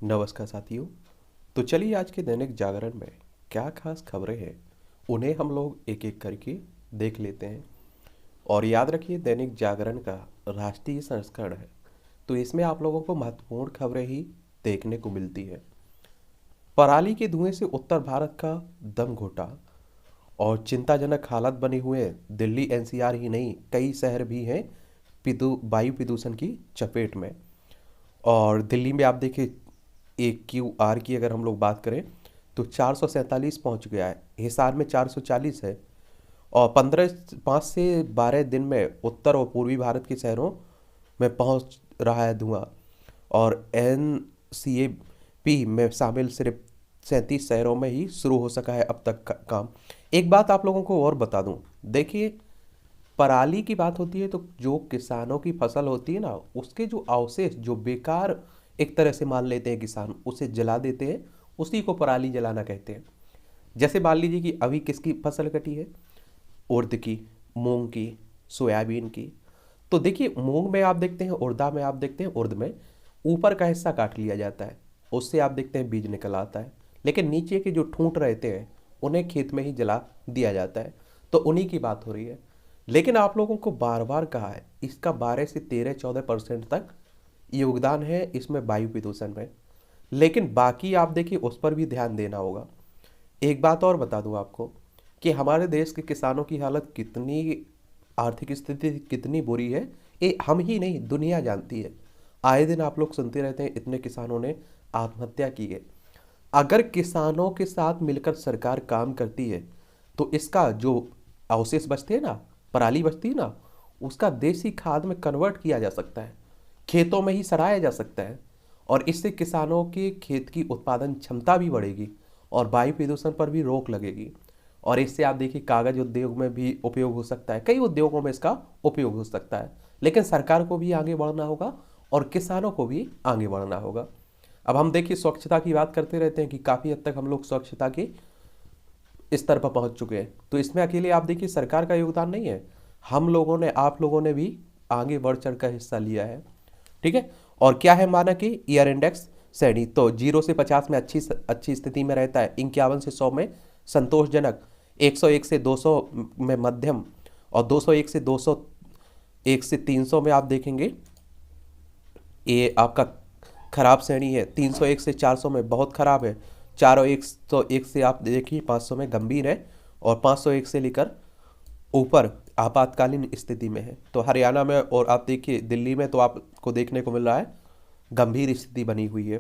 नमस्कार साथियों। तो चलिए आज के दैनिक जागरण में क्या खास खबरें हैं उन्हें हम लोग एक एक करके देख लेते हैं। और याद रखिए दैनिक जागरण का राष्ट्रीय संस्करण है, तो इसमें आप लोगों को महत्वपूर्ण खबरें ही देखने को मिलती है। पराली के धुएं से उत्तर भारत का दम घुटा और चिंताजनक हालत बने हुए हैं। दिल्ली एनसीआर ही नहीं, कई शहर भी हैं वायु प्रदूषण की चपेट में। और दिल्ली में आप देखिए एक क्यू आर की अगर हम लोग बात करें तो 447 पहुंच गया है, हिसार में 440 है। और 5 से 12 दिन में उत्तर और पूर्वी भारत के शहरों में पहुंच रहा है धुआं। और एन सी ए पी में शामिल सिर्फ 37 शहरों में ही शुरू हो सका है अब तक काम। एक बात आप लोगों को और बता दूं, देखिए पराली की बात होती है तो जो किसानों की फसल होती है ना, उसके जो अवशेष जो बेकार एक तरह से मान लेते हैं किसान, उसे जला देते हैं, उसी को पराली जलाना कहते हैं। जैसे मान लीजिए कि अभी किसकी फसल कटी है, उड़द की, मूंग की, सोयाबीन की। तो देखिए मूंग में आप देखते हैं, उड़दा में आप देखते हैं, उड़द में ऊपर का हिस्सा काट लिया जाता है, उससे आप देखते हैं बीज निकल आता है, लेकिन नीचे के जो ठूंठ रहते हैं उन्हें खेत में ही जला दिया जाता है। तो उन्हीं की बात हो रही है। लेकिन आप लोगों को बार बार कहा है इसका 12 से 13 14% तक योगदान है इसमें वायु प्रदूषण में। लेकिन बाकी आप देखिए उस पर भी ध्यान देना होगा। एक बात और बता दूं आपको कि हमारे देश के किसानों की हालत कितनी, आर्थिक स्थिति कितनी बुरी है, ये हम ही नहीं दुनिया जानती है। आए दिन आप लोग सुनते रहते हैं इतने किसानों ने आत्महत्या की है। अगर किसानों के साथ मिलकर सरकार काम करती है तो इसका जो अवशेष बचते हैं ना, पराली बचती है ना, उसका देसी खाद में कन्वर्ट किया जा सकता है, खेतों में ही सड़ाया जा सकता है। और इससे किसानों के खेत की उत्पादन क्षमता भी बढ़ेगी और वायु प्रदूषण पर भी रोक लगेगी। और इससे आप देखिए कागज उद्योग में भी उपयोग हो सकता है, कई उद्योगों में इसका उपयोग हो सकता है। लेकिन सरकार को भी आगे बढ़ना होगा और किसानों को भी आगे बढ़ना होगा। अब हम देखिए स्वच्छता की बात करते रहते हैं कि काफ़ी हद तक हम लोग स्वच्छता के स्तर पर पहुंच चुके हैं। तो इसमें अकेले आप देखिए सरकार का योगदान नहीं है, हम लोगों ने, आप लोगों ने भी आगे बढ़ चढ़ कर हिस्सा लिया है। ठीक है। और क्या है माना कि ईयर इंडेक्स श्रेणी तो 0 से 50 में अच्छी अच्छी स्थिति में रहता है, 51 से 100 में संतोषजनक, 101 से 200 में मध्यम, और 201 से 300 में आप देखेंगे ये आपका खराब श्रेणी है। 301 से 400 में बहुत खराब है। 401 से आप देखिए 500 में गंभीर है। और 501 से लेकर ऊपर आपातकालीन स्थिति में है। तो हरियाणा में और आप देखिए दिल्ली में तो आपको देखने को मिल रहा है गंभीर स्थिति बनी हुई है।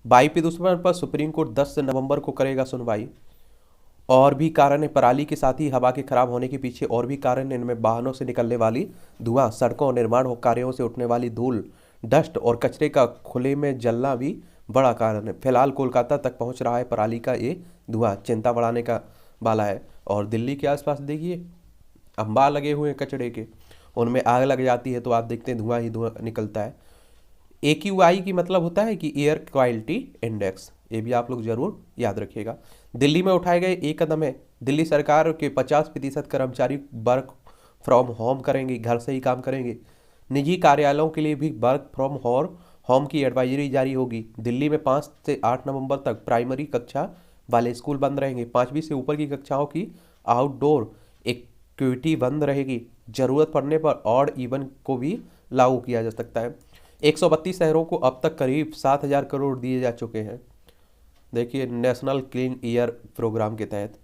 वायु प्रदूषण पर सुप्रीम कोर्ट 10 नवंबर को करेगा सुनवाई। और भी कारण है पराली के साथ ही हवा के खराब होने के पीछे और भी कारण है, इनमें वाहनों से निकलने वाली धुआं, सड़कों निर्माण कार्यों से उठने वाली धूल, डस्ट और कचरे का खुले में जलना भी बड़ा कारण है। फिलहाल कोलकाता तक पहुंच रहा है पराली का ये धुआं, चिंता बढ़ाने का वाला है। और दिल्ली के आसपास देखिए अंबार लगे हुए हैं कचड़े के, उनमें आग लग जाती है तो आप देखते हैं धुआं ही धुआं निकलता है। AQI की मतलब होता है कि एयर क्वालिटी इंडेक्स, ये भी आप लोग जरूर याद रखिएगा। दिल्ली में उठाए गए एक कदम है, दिल्ली सरकार के 50% कर्मचारी वर्क फ्रॉम होम करेंगे, घर से ही काम करेंगे। निजी कार्यालयों के लिए भी वर्क फ्रॉम होम की एडवाइजरी जारी होगी। दिल्ली में 5 से 8 नवंबर तक प्राइमरी कक्षा वाले स्कूल बंद रहेंगे। 5वीं से ऊपर की कक्षाओं की आउटडोर एक्टिविटी बंद रहेगी। जरूरत पड़ने पर ऑड इवन को भी लागू किया जा सकता है। 132 शहरों को अब तक करीब 7,000 करोड़ दिए जा चुके हैं, देखिए नेशनल क्लीन एयर प्रोग्राम के तहत।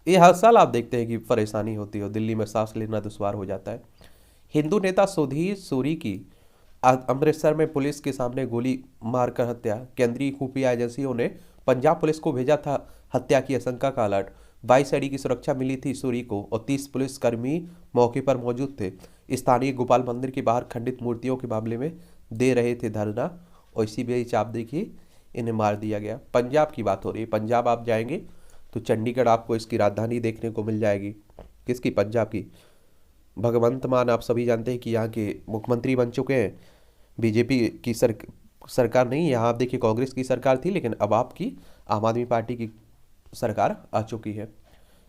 ये हर साल आप देखते हैं कि परेशानी होती है, दिल्ली में सांस लेना दुश्वार हो जाता है। हिंदू नेता सुधीर सूरी की अमृतसर में पुलिस के सामने गोली मारकर हत्या। केंद्रीय खुफिया एजेंसियों ने पंजाब पुलिस को भेजा था हत्या की आशंका का अलर्ट। 22 अड़ी की सुरक्षा मिली थी सूरी को और 30 पुलिसकर्मी मौके पर मौजूद थे। स्थानीय गोपाल मंदिर के बाहर खंडित मूर्तियों के मामले में दे रहे थे धरना, और इसी बीच आप देखिए इन्हें मार दिया गया। पंजाब की बात हो रही है, पंजाब आप जाएंगे तो चंडीगढ़ आपको इसकी राजधानी देखने को मिल जाएगी। किसकी? पंजाब की। भगवंत मान आप सभी जानते हैं कि यहाँ के मुख्यमंत्री बन चुके हैं। बीजेपी की सरकार नहीं, यहाँ आप देखिए कांग्रेस की सरकार थी, लेकिन अब आपकी आम आदमी पार्टी की सरकार आ चुकी है।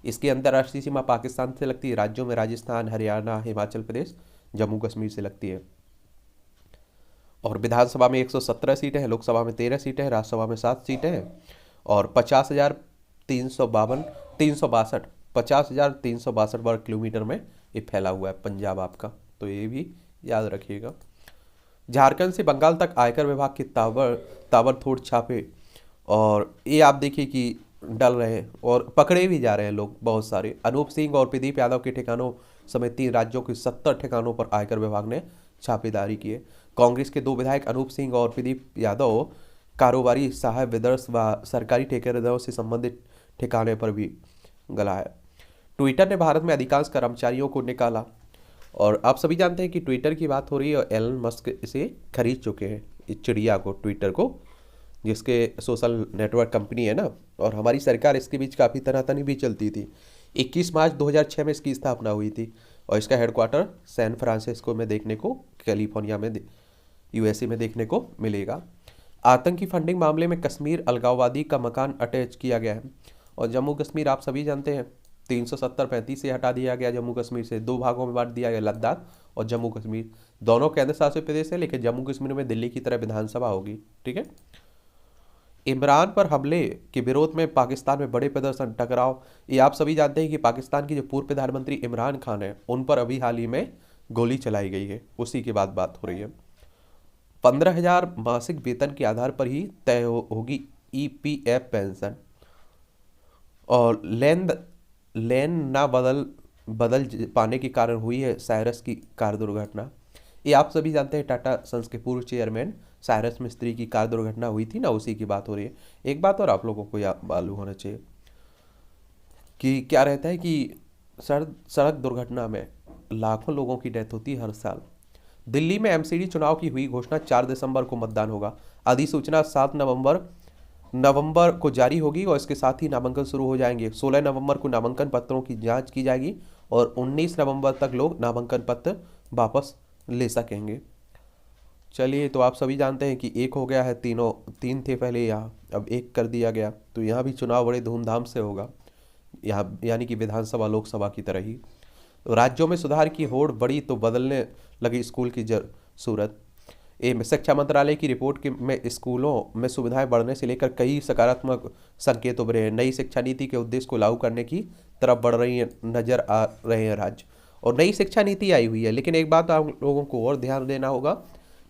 इसकी अंतर्राष्ट्रीय सीमा पाकिस्तान से लगती है, राज्यों में राजस्थान, हरियाणा, हिमाचल प्रदेश, जम्मू कश्मीर से लगती है। और विधानसभा में 117 सीटें हैं, लोकसभा में 13 सीटें हैं, राज्यसभा में 7 सीटें हैं। और 50,362 वर्ग किलोमीटर में ये फैला हुआ है पंजाब आपका, तो ये भी याद रखिएगा। झारखंड से बंगाल तक आयकर विभाग के ताबड़तोड़ छापे, और ये आप देखिए कि डल रहे हैं और पकड़े भी जा रहे हैं लोग बहुत सारे। अनूप सिंह और प्रदीप यादव के ठिकानों समेत 3 राज्यों के 70 ठिकानों पर आयकर विभाग ने छापेदारी की है। कांग्रेस के 2 विधायक अनूप सिंह और प्रदीप यादव कारोबारी सहायक विदर्श व सरकारी ठेकेदारों से संबंधित ठिकाने पर भी गला है। ट्विटर ने भारत में अधिकांश कर्मचारियों को निकाला, और आप सभी जानते हैं कि ट्विटर की बात हो रही है और एलन मस्क इसे खरीद चुके हैं, इस चिड़िया को, ट्विटर को, जिसके सोशल नेटवर्क कंपनी है ना। और हमारी सरकार इसके बीच काफ़ी तनातनी भी चलती थी। 21 मार्च 2006 में इसकी स्थापना हुई थी और इसका हेडक्वार्टर सैन फ्रांसिस्को में देखने को, कैलिफोर्निया में, यूएसए में देखने को मिलेगा। आतंकी फंडिंग मामले में कश्मीर अलगाववादी का मकान अटैच किया गया है, और जम्मू कश्मीर आप सभी जानते हैं 370-35 से हटा दिया गया। जम्मू कश्मीर से 2 भागों में बांट दिया गया, लद्दाख और जम्मू कश्मीर, दोनों केंद्र शासित प्रदेश है, लेकिन जम्मू कश्मीर में दिल्ली की तरह विधानसभा होगी, ठीक है। इमरान पर हमले के विरोध में पाकिस्तान में बड़े प्रदर्शन, टकराव। ये आप सभी जानते हैं कि पाकिस्तान के जो पूर्व प्रधानमंत्री इमरान खान है, उन पर अभी हाल ही में गोली चलाई गई है, उसी के बाद बात हो रही है। 15,000 मासिक वेतन के आधार पर ही तय होगी ईपीएफ पेंशन। और लेन ना बदल पाने के कारण हुई है साइरस की कार दुर्घटना। ये आप सभी जानते हैं टाटा सन्स के पूर्व चेयरमैन साइरस मिस्त्री की कार दुर्घटना हुई थी ना, उसी की बात हो रही है। एक बात और आप लोगों को मालूम होना चाहिए कि क्या रहता है कि सड़क दुर्घटना में लाखों लोगों की डेथ होती है हर साल। दिल्ली में एमसीडी चुनाव की हुई घोषणा, 4 दिसंबर को मतदान होगा। अधिसूचना 7 नवंबर को जारी होगी और इसके साथ ही नामांकन शुरू हो जाएंगे। 16 नवंबर को नामांकन पत्रों की जांच की जाएगी और 19 नवंबर तक लोग नामांकन पत्र वापस ले सकेंगे। चलिए, तो आप सभी जानते हैं कि एक हो गया है, 3 थे पहले, यहाँ अब 1 कर दिया गया, तो यहाँ भी चुनाव बड़े धूमधाम से होगा, यहाँ यानी कि विधानसभा लोकसभा की तरह ही। राज्यों में सुधार की होड़ बढ़ी तो बदलने लगी स्कूल की सूरत। शिक्षा मंत्रालय की रिपोर्ट में स्कूलों में सुविधाएं बढ़ने से लेकर कई सकारात्मक संकेत उभरे हैं। नई शिक्षा नीति के उद्देश्य को लागू करने की तरफ बढ़ रही है, नजर आ रहे हैं राज्य, और नई शिक्षा नीति आई हुई है। लेकिन एक बात आप लोगों को और ध्यान देना होगा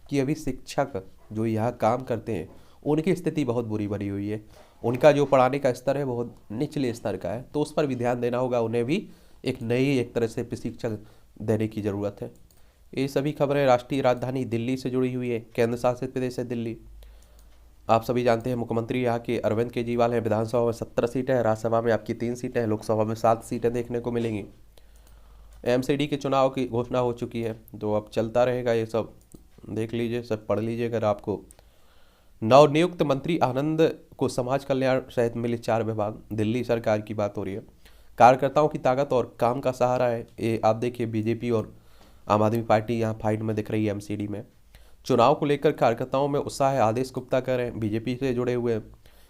कि अभी शिक्षक जो यहाँ काम करते हैं उनकी स्थिति बहुत बुरी बनी हुई है। उनका जो पढ़ाने का स्तर है बहुत निचले स्तर का है, तो उस पर भी ध्यान देना होगा। उन्हें भी एक तरह से प्रशिक्षण देने की ज़रूरत है। ये सभी खबरें राष्ट्रीय राजधानी दिल्ली से जुड़ी हुई है, केंद्र शासित प्रदेश है दिल्ली। आप सभी जानते हैं मुख्यमंत्री यहाँ के अरविंद केजरीवाल हैं। विधानसभा में 17 सीटें हैं, राज्यसभा में आपकी 3 सीटें हैं, लोकसभा में 7 सीटें देखने को मिलेंगी। एमसीडी के चुनाव की घोषणा हो चुकी है, तो अब चलता रहेगा, ये सब देख लीजिए, सब पढ़ लीजिए। अगर आपको नवनियुक्त मंत्री आनंद को समाज कल्याण सहित मिले 4 विभाग, दिल्ली सरकार की बात हो रही है। कार्यकर्ताओं की ताकत और काम का सहारा है, ये आप देखिए बीजेपी और आम आदमी पार्टी यहाँ फाइट में दिख रही है एमसीडी में। चुनाव को लेकर कार्यकर्ताओं में उत्साह है, आदेश गुप्ता कह रहे हैं, बीजेपी से जुड़े हुए हैं।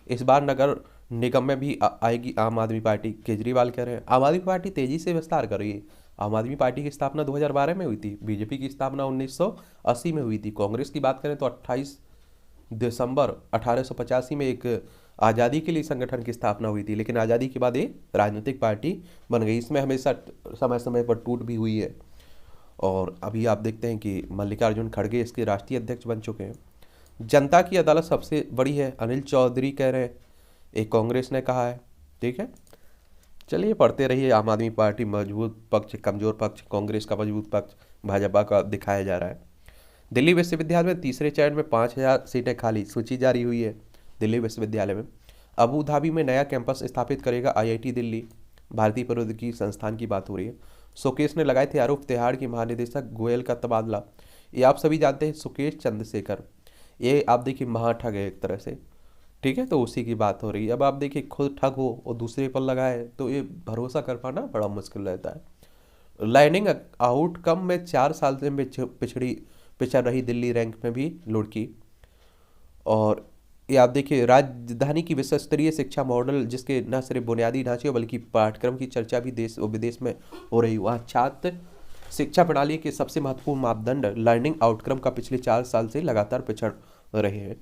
इस बार नगर निगम में भी आएगी आम आदमी पार्टी, केजरीवाल कह रहे हैं। आम आदमी पार्टी तेजी से विस्तार कर रही है। आम आदमी पार्टी की स्थापना 2012 में हुई थी, बीजेपी की स्थापना 1980 में हुई थी। कांग्रेस की बात करें तो 28 दिसंबर 1885 में एक आज़ादी के लिए संगठन की स्थापना हुई थी, लेकिन आज़ादी के बाद ये राजनीतिक पार्टी बन गई। इसमें हमेशा समय समय पर टूट भी हुई है, और अभी आप देखते हैं कि मल्लिकार्जुन खड़गे इसके राष्ट्रीय अध्यक्ष बन चुके हैं। जनता की अदालत सबसे बड़ी है, अनिल चौधरी कह रहे हैं, एक कांग्रेस ने कहा है, ठीक है। चलिए पढ़ते रहिए। आम आदमी पार्टी मजबूत पक्ष, कमजोर पक्ष, कांग्रेस का मजबूत पक्ष, भाजपा का दिखाया जा रहा है। दिल्ली विश्वविद्यालय में तीसरे चरण में 5,000 सीटें खाली, सूची जारी हुई है। दिल्ली विश्वविद्यालय में अबू धाबी में नया कैंपस स्थापित करेगा आईआईटी दिल्ली, भारतीय प्रौद्योगिकी संस्थान की बात हो रही है। सुकेश ने लगाए थे आरोप, तिहाड़ के महानिदेशक गोयल का तबादला। ये आप सभी जानते हैं, सुकेश चंद्रशेखर, ये आप देखिए महाठग है एक तरह से, ठीक है, तो उसी की बात हो रही है। अब आप देखिए खुद ठग हो और दूसरे पर लगाए, तो ये भरोसा कर पाना बड़ा मुश्किल रहता है। लाइनिंग आउटकम में 4 साल से पिछड़ रही दिल्ली रैंक में भी लुढ़की। और ये आप देखिए राजधानी की विश्व स्तरीय शिक्षा मॉडल, जिसके न सिर्फ बुनियादी ढांचे बल्कि पाठ्यक्रम की चर्चा भी देश और विदेश में हो रही। वहाँ छात्र शिक्षा प्रणाली के सबसे महत्वपूर्ण मापदंड लर्निंग आउटकम का पिछले 4 साल से लगातार पिछड़ रहे हैं।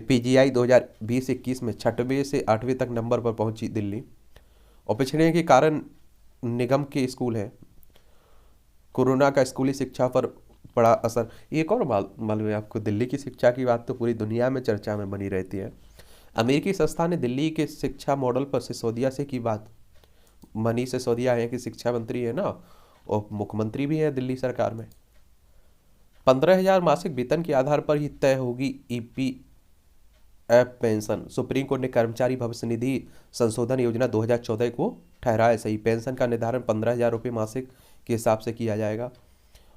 PGI 2020-21 में 6वें से 8वें तक नंबर पर पहुंची दिल्ली, और पिछड़ने के कारण निगम के स्कूल हैं। कोरोना का स्कूली शिक्षा पर पड़ा असर। एक और मालूम है आपको, दिल्ली की शिक्षा की बात तो पूरी दुनिया में चर्चा में बनी रहती है। अमेरिकी संस्था ने दिल्ली के शिक्षा मॉडल पर सिसोदिया से की बात। मनीष सिसोदिया है कि शिक्षा मंत्री है ना, और मुख्यमंत्री भी है दिल्ली सरकार में। 15,000 मासिक वेतन के आधार पर ही तय होगी EPF पेंशन। सुप्रीम कोर्ट ने कर्मचारी भविष्य निधि संशोधन योजना 2014 को ठहराया सही। पेंशन का निर्धारण 15,000 रुपये मासिक के हिसाब से किया जाएगा।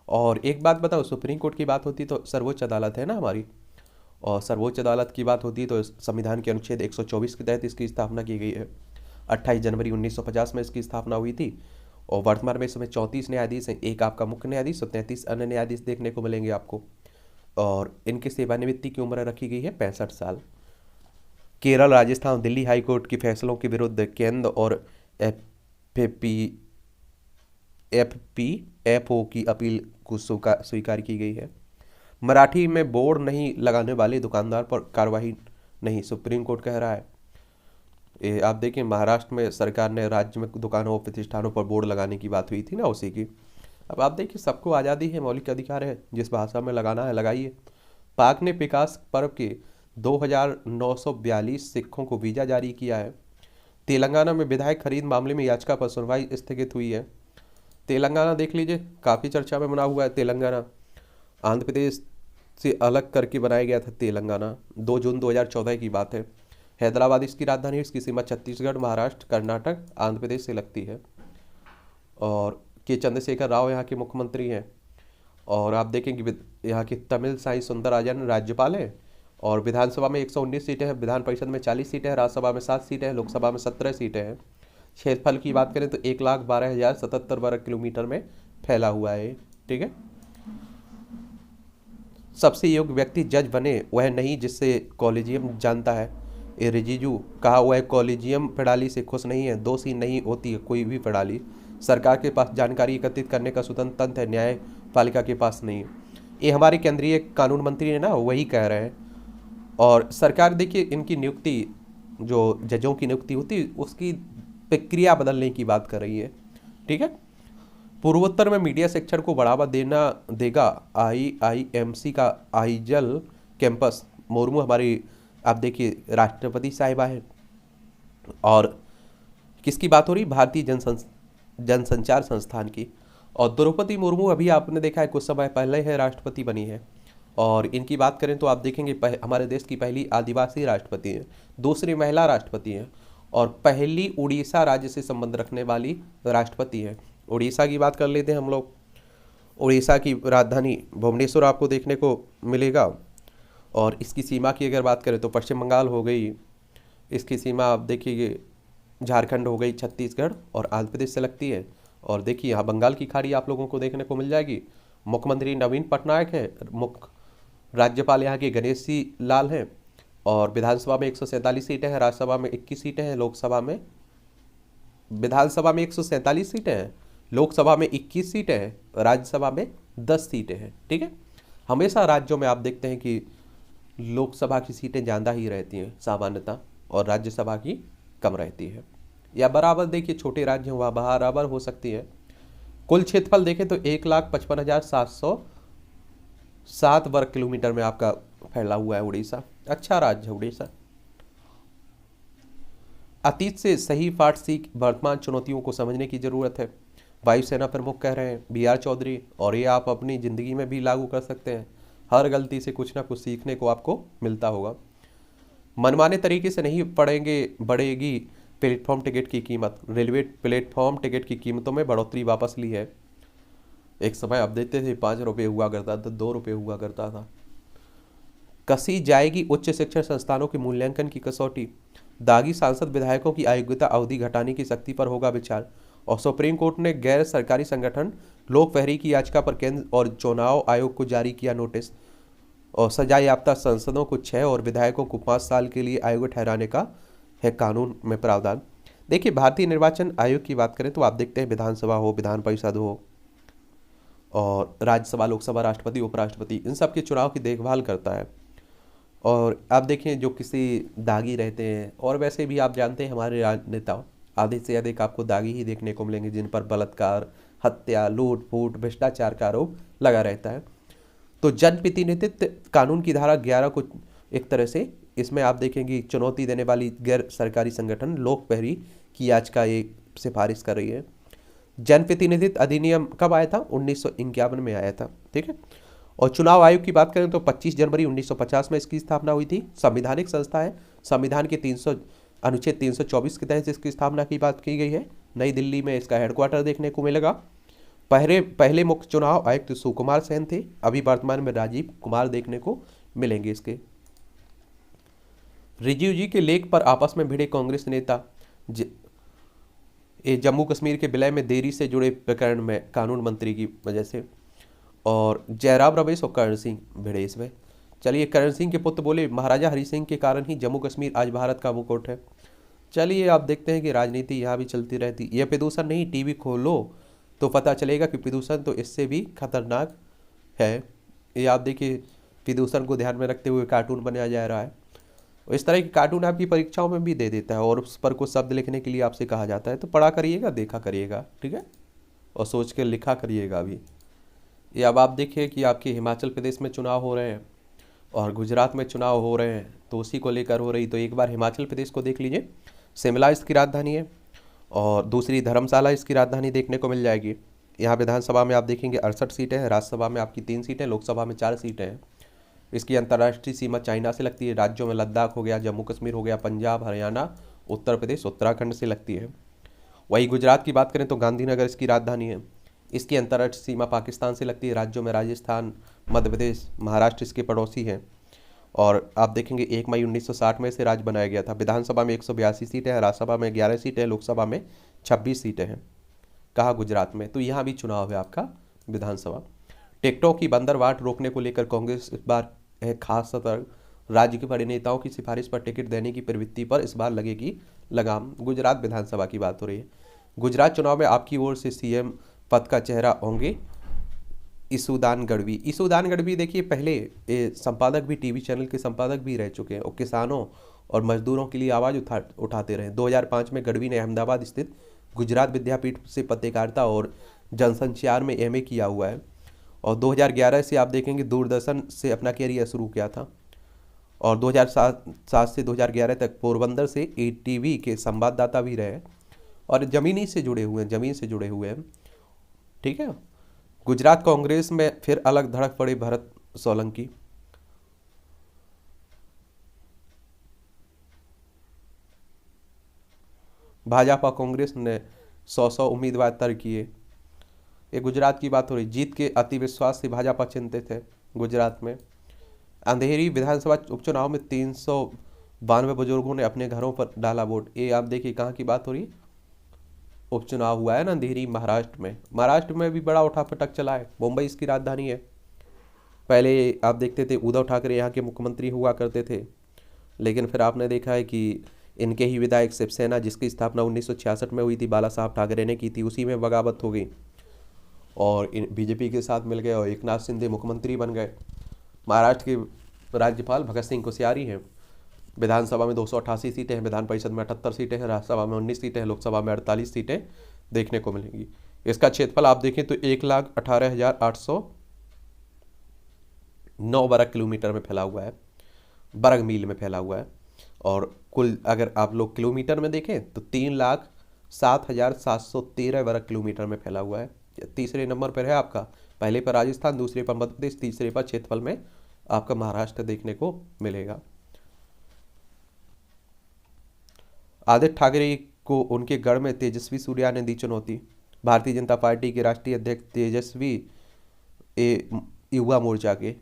और एक बात बताओ, सुप्रीम कोर्ट की बात होती तो सर्वोच्च अदालत है ना हमारी, और सर्वोच्च अदालत की बात होती तो संविधान के अनुच्छेद 124 के तहत इसकी स्थापना की गई है। 28 जनवरी 1950 में इसकी स्थापना हुई थी, और वर्तमान में इसमें 34 न्यायाधीश हैं। एक आपका मुख्य न्यायाधीश और 33 अन्य न्यायाधीश देखने को मिलेंगे आपको। और इनकी सेवानिवृत्ति की उम्र रखी गई है 65 साल। केरल, राजस्थान, दिल्ली हाई कोर्ट के फैसलों के विरुद्ध केंद्र और FPFO की अपील को स्वीकार की गई है। मराठी में बोर्ड नहीं लगाने वाले दुकानदार पर कार्रवाई नहीं, सुप्रीम कोर्ट कह रहा है। आप देखिए, महाराष्ट्र में सरकार ने राज्य में दुकानों और प्रतिष्ठानों पर बोर्ड लगाने की बात हुई थी ना, उसी की। अब आप देखिए, सबको आज़ादी है, मौलिक अधिकार है, जिस भाषा में लगाना है लगाइए। पाक ने विकास पर्व के 2,942 सिखों को वीज़ा जारी किया है। तेलंगाना में विधायक खरीद मामले में याचिका पर सुनवाई स्थगित हुई है। तेलंगाना देख लीजिए, काफ़ी चर्चा में बना हुआ है तेलंगाना। आंध्र प्रदेश से अलग करके बनाया गया था तेलंगाना। 2 जून 2014 की बात है। हैदराबाद इसकी राजधानी है। इसकी सीमा छत्तीसगढ़, महाराष्ट्र, कर्नाटक, आंध्र प्रदेश से लगती है। और के चंद्रशेखर राव यहाँ के मुख्यमंत्री हैं। और आप देखेंगे यहाँ की तमिल साई सुंदरराजन राज्यपाल हैं। और विधानसभा में 119 सीटें हैं, विधान परिषद में 40 सीटें हैं, राज्यसभा में 7 सीटें हैं, लोकसभा में 17 सीटें हैं। क्षेत्रफल की बात करें तो 1,12,077 वर्ग किलोमीटर में फैला हुआ है। ठीक है। सबसे योग्य व्यक्ति जज बने वह नहीं जिससे कॉलेजियम जानता है। रिजिजू कहा, वह कॉलेजियम प्रणाली से खुश नहीं है। दोषी नहीं होती है कोई भी प्रणाली। सरकार के पास जानकारी एकत्रित करने का स्वतंत्र तंत्र है, न्यायपालिका के पास नहीं। ये हमारे केंद्रीय कानून मंत्री है ना, वही कह रहे हैं। और सरकार देखिए, इनकी नियुक्ति, जो जजों की नियुक्ति होती है, उसकी प्रक्रिया बदलने की बात कर रही है। ठीक है। पूर्वोत्तर में मीडिया शिक्षण को बढ़ावा देगा IIMC का आइजल कैंपस। मुर्मू हमारी, आप देखिए, राष्ट्रपति साहिबा है। और किसकी बात हो रही? भारतीय जनसंचार संस्थान की। और द्रौपदी मुर्मू अभी आपने देखा है कुछ समय पहले है राष्ट्रपति बनी है। और इनकी बात करें तो आप देखेंगे हमारे देश की पहली आदिवासी राष्ट्रपति हैं, दूसरी महिला राष्ट्रपति हैं, और पहली उड़ीसा राज्य से संबंध रखने वाली राष्ट्रपति हैं। उड़ीसा की बात कर लेते हैं हम लोग। उड़ीसा की राजधानी भुवनेश्वर आपको देखने को मिलेगा। और इसकी सीमा की अगर बात करें तो पश्चिम बंगाल हो गई, इसकी सीमा आप देखिए झारखंड हो गई, छत्तीसगढ़ और आंध्र प्रदेश से लगती है। और देखिए यहाँ बंगाल की खाड़ी आप लोगों को देखने को मिल जाएगी। मुख्यमंत्री नवीन पटनायक है, मुख्य राज्यपाल यहाँ के गणेशी लाल हैं। और विधानसभा में 147 सीटें हैं, राज्यसभा में 21 सीटें हैं, लोकसभा में, विधानसभा में 147 सीटें हैं, लोकसभा में 21 सीटें हैं, राज्यसभा में 10 सीटें हैं। ठीक है। हमेशा राज्यों में आप देखते हैं कि लोकसभा की सीटें ज़्यादा ही रहती हैं सामान्यतः, और राज्यसभा की कम रहती है, या बराबर। देखिए छोटे राज्य वहाँ बराबर हो सकती है। कुल क्षेत्रफल देखें तो 1,55,707 वर्ग किलोमीटर में आपका फैला हुआ है उड़ीसा। अच्छा राज्य है उड़ीसा। अतीत से सही पाठ सीख वर्तमान चुनौतियों को समझने की जरूरत है, वायुसेना प्रमुख कह रहे हैं BR चौधरी। और ये आप अपनी ज़िंदगी में भी लागू कर सकते हैं। हर गलती से कुछ ना कुछ सीखने को आपको मिलता होगा। मनमाने तरीके से नहीं बढ़ेगी प्लेटफॉर्म टिकट की कीमत। रेलवे प्लेटफॉर्म टिकट की कीमतों में बढ़ोतरी वापस ली है। एक समय आप देते थे 5 रुपये हुआ करता था, 2 रुपये हुआ करता था। कसी जाएगी उच्च शिक्षण संस्थानों के मूल्यांकन की कसौटी। दागी सांसद विधायकों की अयोग्यता अवधि घटाने की सख्ती पर होगा विचार। और सुप्रीम कोर्ट ने गैर सरकारी संगठन लोक प्रहरी की याचिका पर केंद्र और चुनाव आयोग को जारी किया नोटिस। और सजा याफ्ता सांसदों को 6 और विधायकों को 5 साल के लिए आयोग ठहराने का है कानून में प्रावधान। देखिए, भारतीय निर्वाचन आयोग की बात करें तो आप देखते हैं विधानसभा हो, विधान परिषद हो, और राज्यसभा, लोकसभा, राष्ट्रपति, उपराष्ट्रपति, इन सब के चुनाव की देखभाल करता है। और आप देखें जो किसी दागी रहते हैं, और वैसे भी आप जानते हैं हमारे राजनेता आधे से अधिक आपको दागी ही देखने को मिलेंगे, जिन पर बलात्कार, हत्या, लूट फूट, भ्रष्टाचार का आरोप लगा रहता है। तो जनप्रतिनिधित्व कानून की धारा 11 को एक तरह से इसमें आप देखेंगे चुनौती देने वाली गैर सरकारी संगठन लोक प्रहरी की याचिका ये सिफारिश कर रही है। जनप्रतिनिधित्व अधिनियम कब आया था? 1951 में आया था, ठीक है। और चुनाव आयोग की बात करें तो 25 जनवरी 1950 में इसकी स्थापना हुई थी। संवैधानिक संस्था है, संविधान के अनुच्छेद 324 के तहत इसकी स्थापना की बात की गई है। नई दिल्ली में इसका हेडक्वार्टर देखने को मिलेगा। पहले मुख्य चुनाव आयुक्त सुकुमार सेन थे, अभी वर्तमान में राजीव कुमार देखने को मिलेंगे इसके। रिजिजू जी के लेख पर आपस में भिड़े कांग्रेस नेता, जम्मू कश्मीर के विलय में देरी से जुड़े प्रकरण में कानून मंत्री की वजह से, और जयराम रमेश और करण सिंह भिड़े इसमें। चलिए, करण सिंह के पुत्र बोले महाराजा हरि सिंह के कारण ही जम्मू कश्मीर आज भारत का मुकुट है। चलिए, आप देखते हैं कि राजनीति यहाँ भी चलती रहती। यह प्रदूषण नहीं, टीवी खोलो तो पता चलेगा कि प्रदूषण तो इससे भी खतरनाक है। ये आप देखिए, प्रदूषण को ध्यान में रखते हुए कार्टून बनाया जा रहा है। इस तरह की कार्टून आपकी परीक्षाओं में भी दे देता है, और उस पर कुछ शब्द लिखने के लिए आपसे कहा जाता है, तो पढ़ा करिएगा, देखा करिएगा, ठीक है, और सोच के लिखा करिएगा भी। ये अब आप देखिए कि आपके हिमाचल प्रदेश में चुनाव हो रहे हैं और गुजरात में चुनाव हो रहे हैं, तो उसी को लेकर हो रही। तो एक बार हिमाचल प्रदेश को देख लीजिए, शिमला इसकी राजधानी है, और दूसरी धर्मशाला इसकी राजधानी देखने को मिल जाएगी। यहाँ विधानसभा में आप देखेंगे 68 सीटें हैं, राज्यसभा में आपकी 3 सीटें, लोकसभा में 4 सीटें हैं। इसकी अंतर्राष्ट्रीय सीमा चाइना से लगती है। राज्यों में लद्दाख हो गया, जम्मू कश्मीर हो गया, पंजाब, हरियाणा, उत्तर प्रदेश, उत्तराखंड से लगती है। वही गुजरात की बात करें तो गांधीनगर इसकी राजधानी है। इसकी अंतर्राष्ट्रीय सीमा पाकिस्तान से लगती है। राज्यों में राजस्थान, मध्य प्रदेश, महाराष्ट्र इसके पड़ोसी हैं। और आप देखेंगे 1 मई 1960 में इसे राज्य बनाया गया था। विधानसभा में 182 सीटें हैं, राज्यसभा में 11 सीटें, लोकसभा में 26 सीटें हैं। कहा गुजरात में, तो यहाँ भी चुनाव है आपका विधानसभा। टिकटों की बंदरवाट रोकने को लेकर कांग्रेस इस बार है खास सतर्क। राज्य के बड़े नेताओं की सिफारिश पर टिकट देने की प्रवृत्ति पर इस बार लगेगी लगाम। गुजरात विधानसभा की बात हो रही है। गुजरात चुनाव में आपकी ओर से सीएम पद का चेहरा होंगे ईसुदान गढ़वी। ईसुदान गढ़वी देखिए पहले संपादक भी, टीवी चैनल के संपादक भी रह चुके हैं, और किसानों और मजदूरों के लिए आवाज़ उठाते रहे। 2005 में गढ़वी ने अहमदाबाद स्थित गुजरात विद्यापीठ से पत्रकारिता और जनसंचार में एमए किया हुआ है, और 2011 से आप देखेंगे दूरदर्शन से अपना कैरियर शुरू किया था, और 2007 से 2011 तक पोरबंदर से ATV के संवाददाता भी रहे, और जमीन से जुड़े हुए हैं, ठीक है। गुजरात कांग्रेस में फिर अलग धड़क पड़ी भरत सोलंकी। भाजपा कांग्रेस ने 100 उम्मीदवार तय किए। ये गुजरात की बात हो रही। जीत के अति विश्वास से भाजपा चिंतित है। गुजरात में अंधेरी विधानसभा उपचुनाव में 392 बुजुर्गों ने अपने घरों पर डाला वोट। ये आप देखिए कहाँ की बात हो रही, उपचुनाव हुआ है ना अंधेरी, महाराष्ट्र में भी बड़ा उठापटक चला है। मुंबई इसकी राजधानी है। पहले आप देखते थे उद्धव ठाकरे यहाँ के मुख्यमंत्री हुआ करते थे, लेकिन फिर आपने देखा है कि इनके ही विधायक शिवसेना, जिसकी स्थापना 1966 में हुई थी, बाला साहब ठाकरे ने की थी, उसी में बगावत हो गई और बीजेपी के साथ मिल गए और एकनाथ शिंदे मुख्यमंत्री बन गए। महाराष्ट्र के राज्यपाल भगत सिंह कोश्यारी हैं। विधानसभा में 288 सीटें हैं, विधान परिषद में 78 सीटें हैं, राज्यसभा में 19 सीटें हैं, लोकसभा में 48 सीटें देखने को मिलेंगी। इसका क्षेत्रफल आप देखें तो 1,18,809 वर्ग किलोमीटर में फैला हुआ है, वर्ग मील में फैला हुआ है। और कुल अगर आप लोग किलोमीटर में देखें तो 3,07,713 वर्ग किलोमीटर में फैला हुआ है। तीसरे नंबर पर है आपका, पहले पर राजस्थान, दूसरे पर मध्य प्रदेश, तीसरे पर क्षेत्रफल में आपका महाराष्ट्र देखने को मिलेगा। आदित्य ठाकरे को उनके गढ़ में तेजस्वी सूर्या ने दी चुनौती। भारतीय जनता पार्टी के राष्ट्रीय अध्यक्ष तेजस्वी युवा मोर्चा के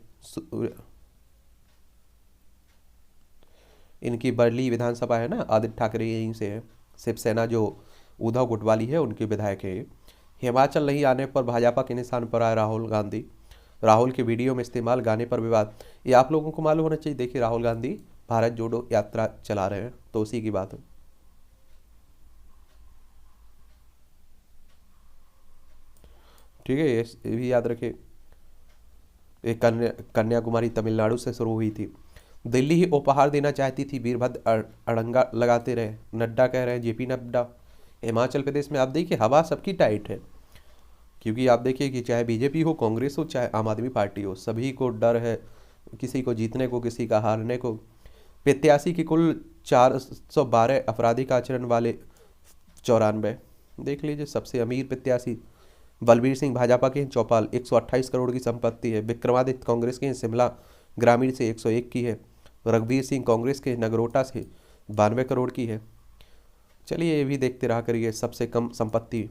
इनकी बरली विधानसभा है ना, आदित्य ठाकरे यहीं से है। शिवसेना जो उद्धव गुटवाली है उनके विधायक है। हिमाचल नहीं आने पर भाजपा के निशान पर आए राहुल गांधी। राहुल के वीडियो में इस्तेमाल गाने पर विवाद। ये आप लोगों को मालूम होना चाहिए। देखिए राहुल गांधी भारत जोड़ो यात्रा चला रहे हैं, तो उसी की बात है। ठीक है, ये भी याद रखें। ये कन्याकुमारी तमिलनाडु से शुरू हुई थी। दिल्ली ही उपहार देना चाहती थी, वीरभद्र अड़ंगा लगाते रहे, नड्डा कह रहे हैं, जेपी नड्डा। हिमाचल प्रदेश में आप देखिए हवा सबकी टाइट है, क्योंकि आप देखिए कि चाहे बीजेपी हो, कांग्रेस हो, चाहे आम आदमी पार्टी हो, सभी को डर है, किसी को जीतने को, किसी का हारने को। प्रत्याशी की कुल 412 आपराधिक आचरण वाले 94। देख लीजिए, सबसे अमीर प्रत्याशी बलबीर सिंह भाजपा के हैं, चौपाल 128 करोड़ की संपत्ति है। विक्रमादित्य कांग्रेस के हैं, शिमला ग्रामीण से 101 की है। रघुवीर सिंह कांग्रेस के नगरोटा से 92 करोड़ की है। चलिए ये भी देखते रहा करिए। सबसे कम संपत्ति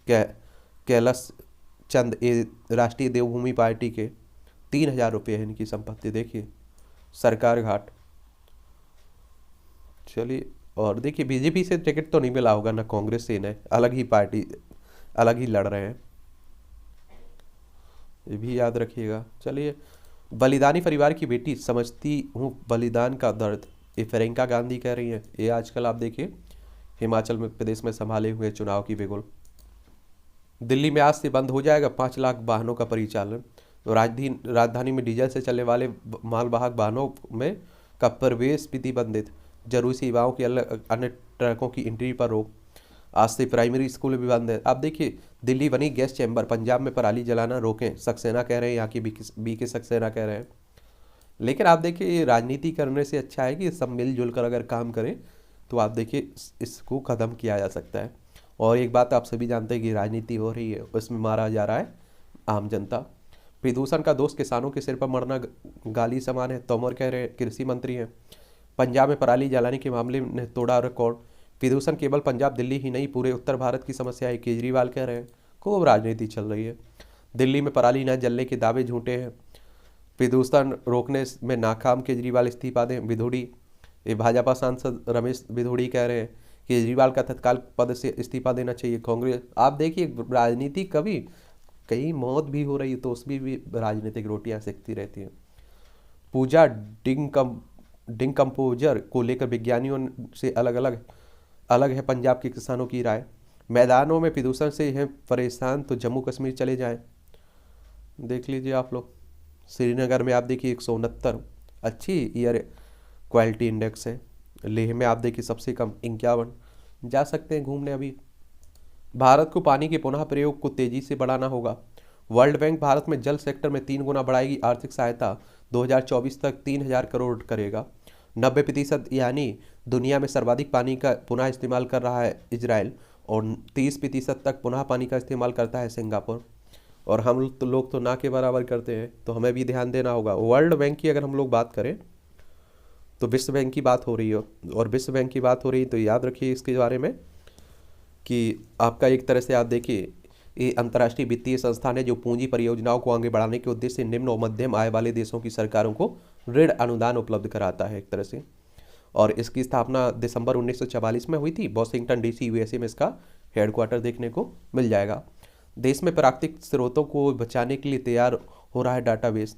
कैलाश चंद ए राष्ट्रीय देवभूमि पार्टी के 3000 रुपये है इनकी संपत्ति। देखिए सरकार घाट। चलिए, और देखिए बीजेपी से टिकट तो नहीं मिला होगा, ना कांग्रेस से, इन्हें अलग ही पार्टी, अलग ही लड़ रहे हैं, ये भी याद रखिएगा। चलिए, बलिदानी परिवार की बेटी, समझती हूँ बलिदान का दर्द, ये प्रियंका गांधी कह रही हैं। ये आजकल आप देखिए हिमाचल में प्रदेश में संभाले हुए चुनाव की बिगुल। दिल्ली में आज से बंद हो जाएगा 5 लाख वाहनों का परिचालन। तो राजधानी में डीजल से चलने वाले मालवाहक वाहनों में का प्रवेश प्रतिबंधित। जरूरी सेवाओं के अन्य ट्रकों की एंट्री पर रोक। आज से प्राइमरी स्कूल भी बंद है। आप देखिए दिल्ली बनी गैस चैम्बर, पंजाब में पराली जलाना रोकें, सक्सेना कह रहे हैं, यहाँ की बी के सक्सेना कह रहे हैं। लेकिन आप देखिए ये राजनीति करने से अच्छा है कि सब मिलजुल कर अगर काम करें तो आप देखिए इसको ख़त्म किया जा सकता है। और एक बात आप सभी जानते हैं कि राजनीति हो रही है, उसमें मारा जा रहा है आम जनता। प्रदूषण का दोष किसानों के सिर पर मरना गाली समान है, तोमर कह रहे हैं, कृषि मंत्री हैं। पंजाब में पराली जलाने के मामले में तोड़ा रिकॉर्ड। प्रदूषण केवल पंजाब दिल्ली ही नहीं, पूरे उत्तर भारत की समस्या है, केजरीवाल कह रहे हैं। खूब राजनीति चल रही है। दिल्ली में पराली न जलने के दावे झूठे हैं। प्रदूषण रोकने में नाकाम, केजरीवाल इस्तीफा दें, विधोड़ी। ये भाजपा सांसद रमेश विधोड़ी कह रहे हैं केजरीवाल का तत्काल पद से इस्तीफा देना चाहिए। कांग्रेस, आप देखिए राजनीति कभी कहीं मौत भी हो रही है तो उसमें भी राजनीतिक रोटियां सेकती रहती हैं। पूजा डिकम्पोजर को लेकर विज्ञानियों से अलग है पंजाब के किसानों की राय। मैदानों में प्रदूषण से हैं परेशान तो जम्मू कश्मीर चले जाएं। देख लीजिए आप लोग। श्रीनगर में आप देखिए 169 अच्छी एयर क्वालिटी इंडेक्स है। लेह में आप देखिए सबसे कम 51। जा सकते हैं घूमने अभी। भारत को पानी के पुनः प्रयोग को तेजी से बढ़ाना होगा। वर्ल्ड बैंक भारत में जल सेक्टर में 3 गुना बढ़ाएगी आर्थिक सहायता, 2024 तक 3000 करोड़ करेगा। 90% यानी दुनिया में सर्वाधिक पानी का पुनः इस्तेमाल कर रहा है इजराइल, और 30% तक पुनः पानी का इस्तेमाल करता है सिंगापुर। और हम लोग तो ना के बराबर करते हैं, तो हमें भी ध्यान देना होगा। वर्ल्ड बैंक की अगर हम लोग बात करें तो विश्व बैंक की बात हो रही है, और विश्व बैंक की बात हो रही है तो याद रखिए इसके बारे में कि आपका एक तरह से आप देखिए ये अंतर्राष्ट्रीय वित्तीय संस्थान है जो पूंजी परियोजनाओं को आगे बढ़ाने के उद्देश्य से निम्न और मध्यम आय वाले देशों की सरकारों को ऋण अनुदान उपलब्ध कराता है एक तरह से। और इसकी स्थापना दिसंबर 1944 में हुई थी। वॉशिंगटन डीसी यूएसए में इसका हेडक्वार्टर देखने को मिल जाएगा। देश में प्राकृतिक स्रोतों को बचाने के लिए तैयार हो रहा है डाटाबेस।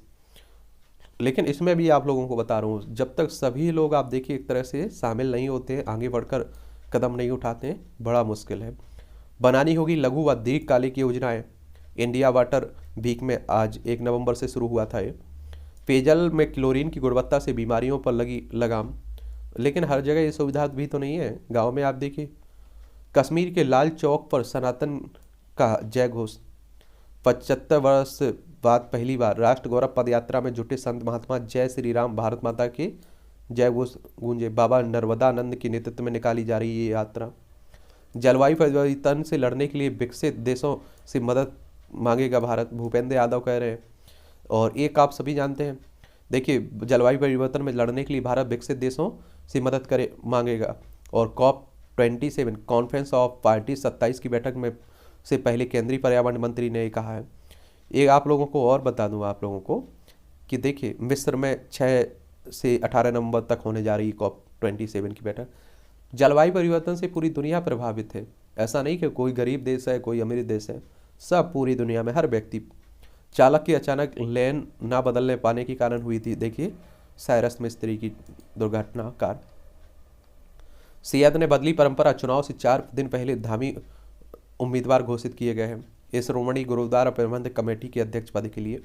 लेकिन इसमें भी आप लोगों को बता रहा हूँ, जब तक सभी लोग आप देखिए एक तरह से शामिल नहीं होते हैं, आगे बढ़कर कदम नहीं उठाते हैं, बड़ा मुश्किल है। बनानी होगी लघु व दीर्घकालिक योजनाएं। इंडिया वाटर वीक में आज 1 नवंबर से शुरू हुआ था ये। पेयजल में क्लोरीन की गुणवत्ता से बीमारियों पर लगी लगाम। लेकिन हर जगह ये सुविधा भी तो नहीं है। गांव में आप देखिए कश्मीर के लाल चौक पर सनातन का जय घोष। 75 वर्ष बाद पहली बार राष्ट्र गौरव पद यात्रा में जुटे संत महात्मा जय श्री राम भारत माता के जय घोष गूंजे। बाबा नर्मदानंद के नेतृत्व में निकाली जा रही है ये यात्रा। जलवायु परिवर्तन से लड़ने के लिए विकसित देशों से मदद मांगेगा भारत, भूपेंद्र यादव कह रहे हैं। और एक आप सभी जानते हैं, देखिए जलवायु परिवर्तन में लड़ने के लिए भारत विकसित देशों से मदद मांगेगा। और COP27 कॉन्फ्रेंस ऑफ पार्टी 27 की बैठक में से पहले केंद्रीय पर्यावरण मंत्री ने कहा है। एक आप लोगों को और बता दूं आप लोगों को कि देखिए मिस्र में 6 से 18 नवंबर तक होने जा रही है COP27 की बैठक। जलवायु परिवर्तन से पूरी दुनिया प्रभावित है। ऐसा नहीं कि कोई गरीब देश है, कोई अमीर देश है, सब पूरी दुनिया में हर व्यक्ति। चालक की अचानक लेन ना बदलने पाने के कारण हुई थी, देखिए साइरस मिस्त्री की दुर्घटना कार। सियाद ने बदली परंपरा, चुनाव से 4 दिन पहले धामी उम्मीदवार घोषित किए गए हैं। श्रोमणी गुरुद्वारा प्रबंधक कमेटी के अध्यक्ष पद के लिए।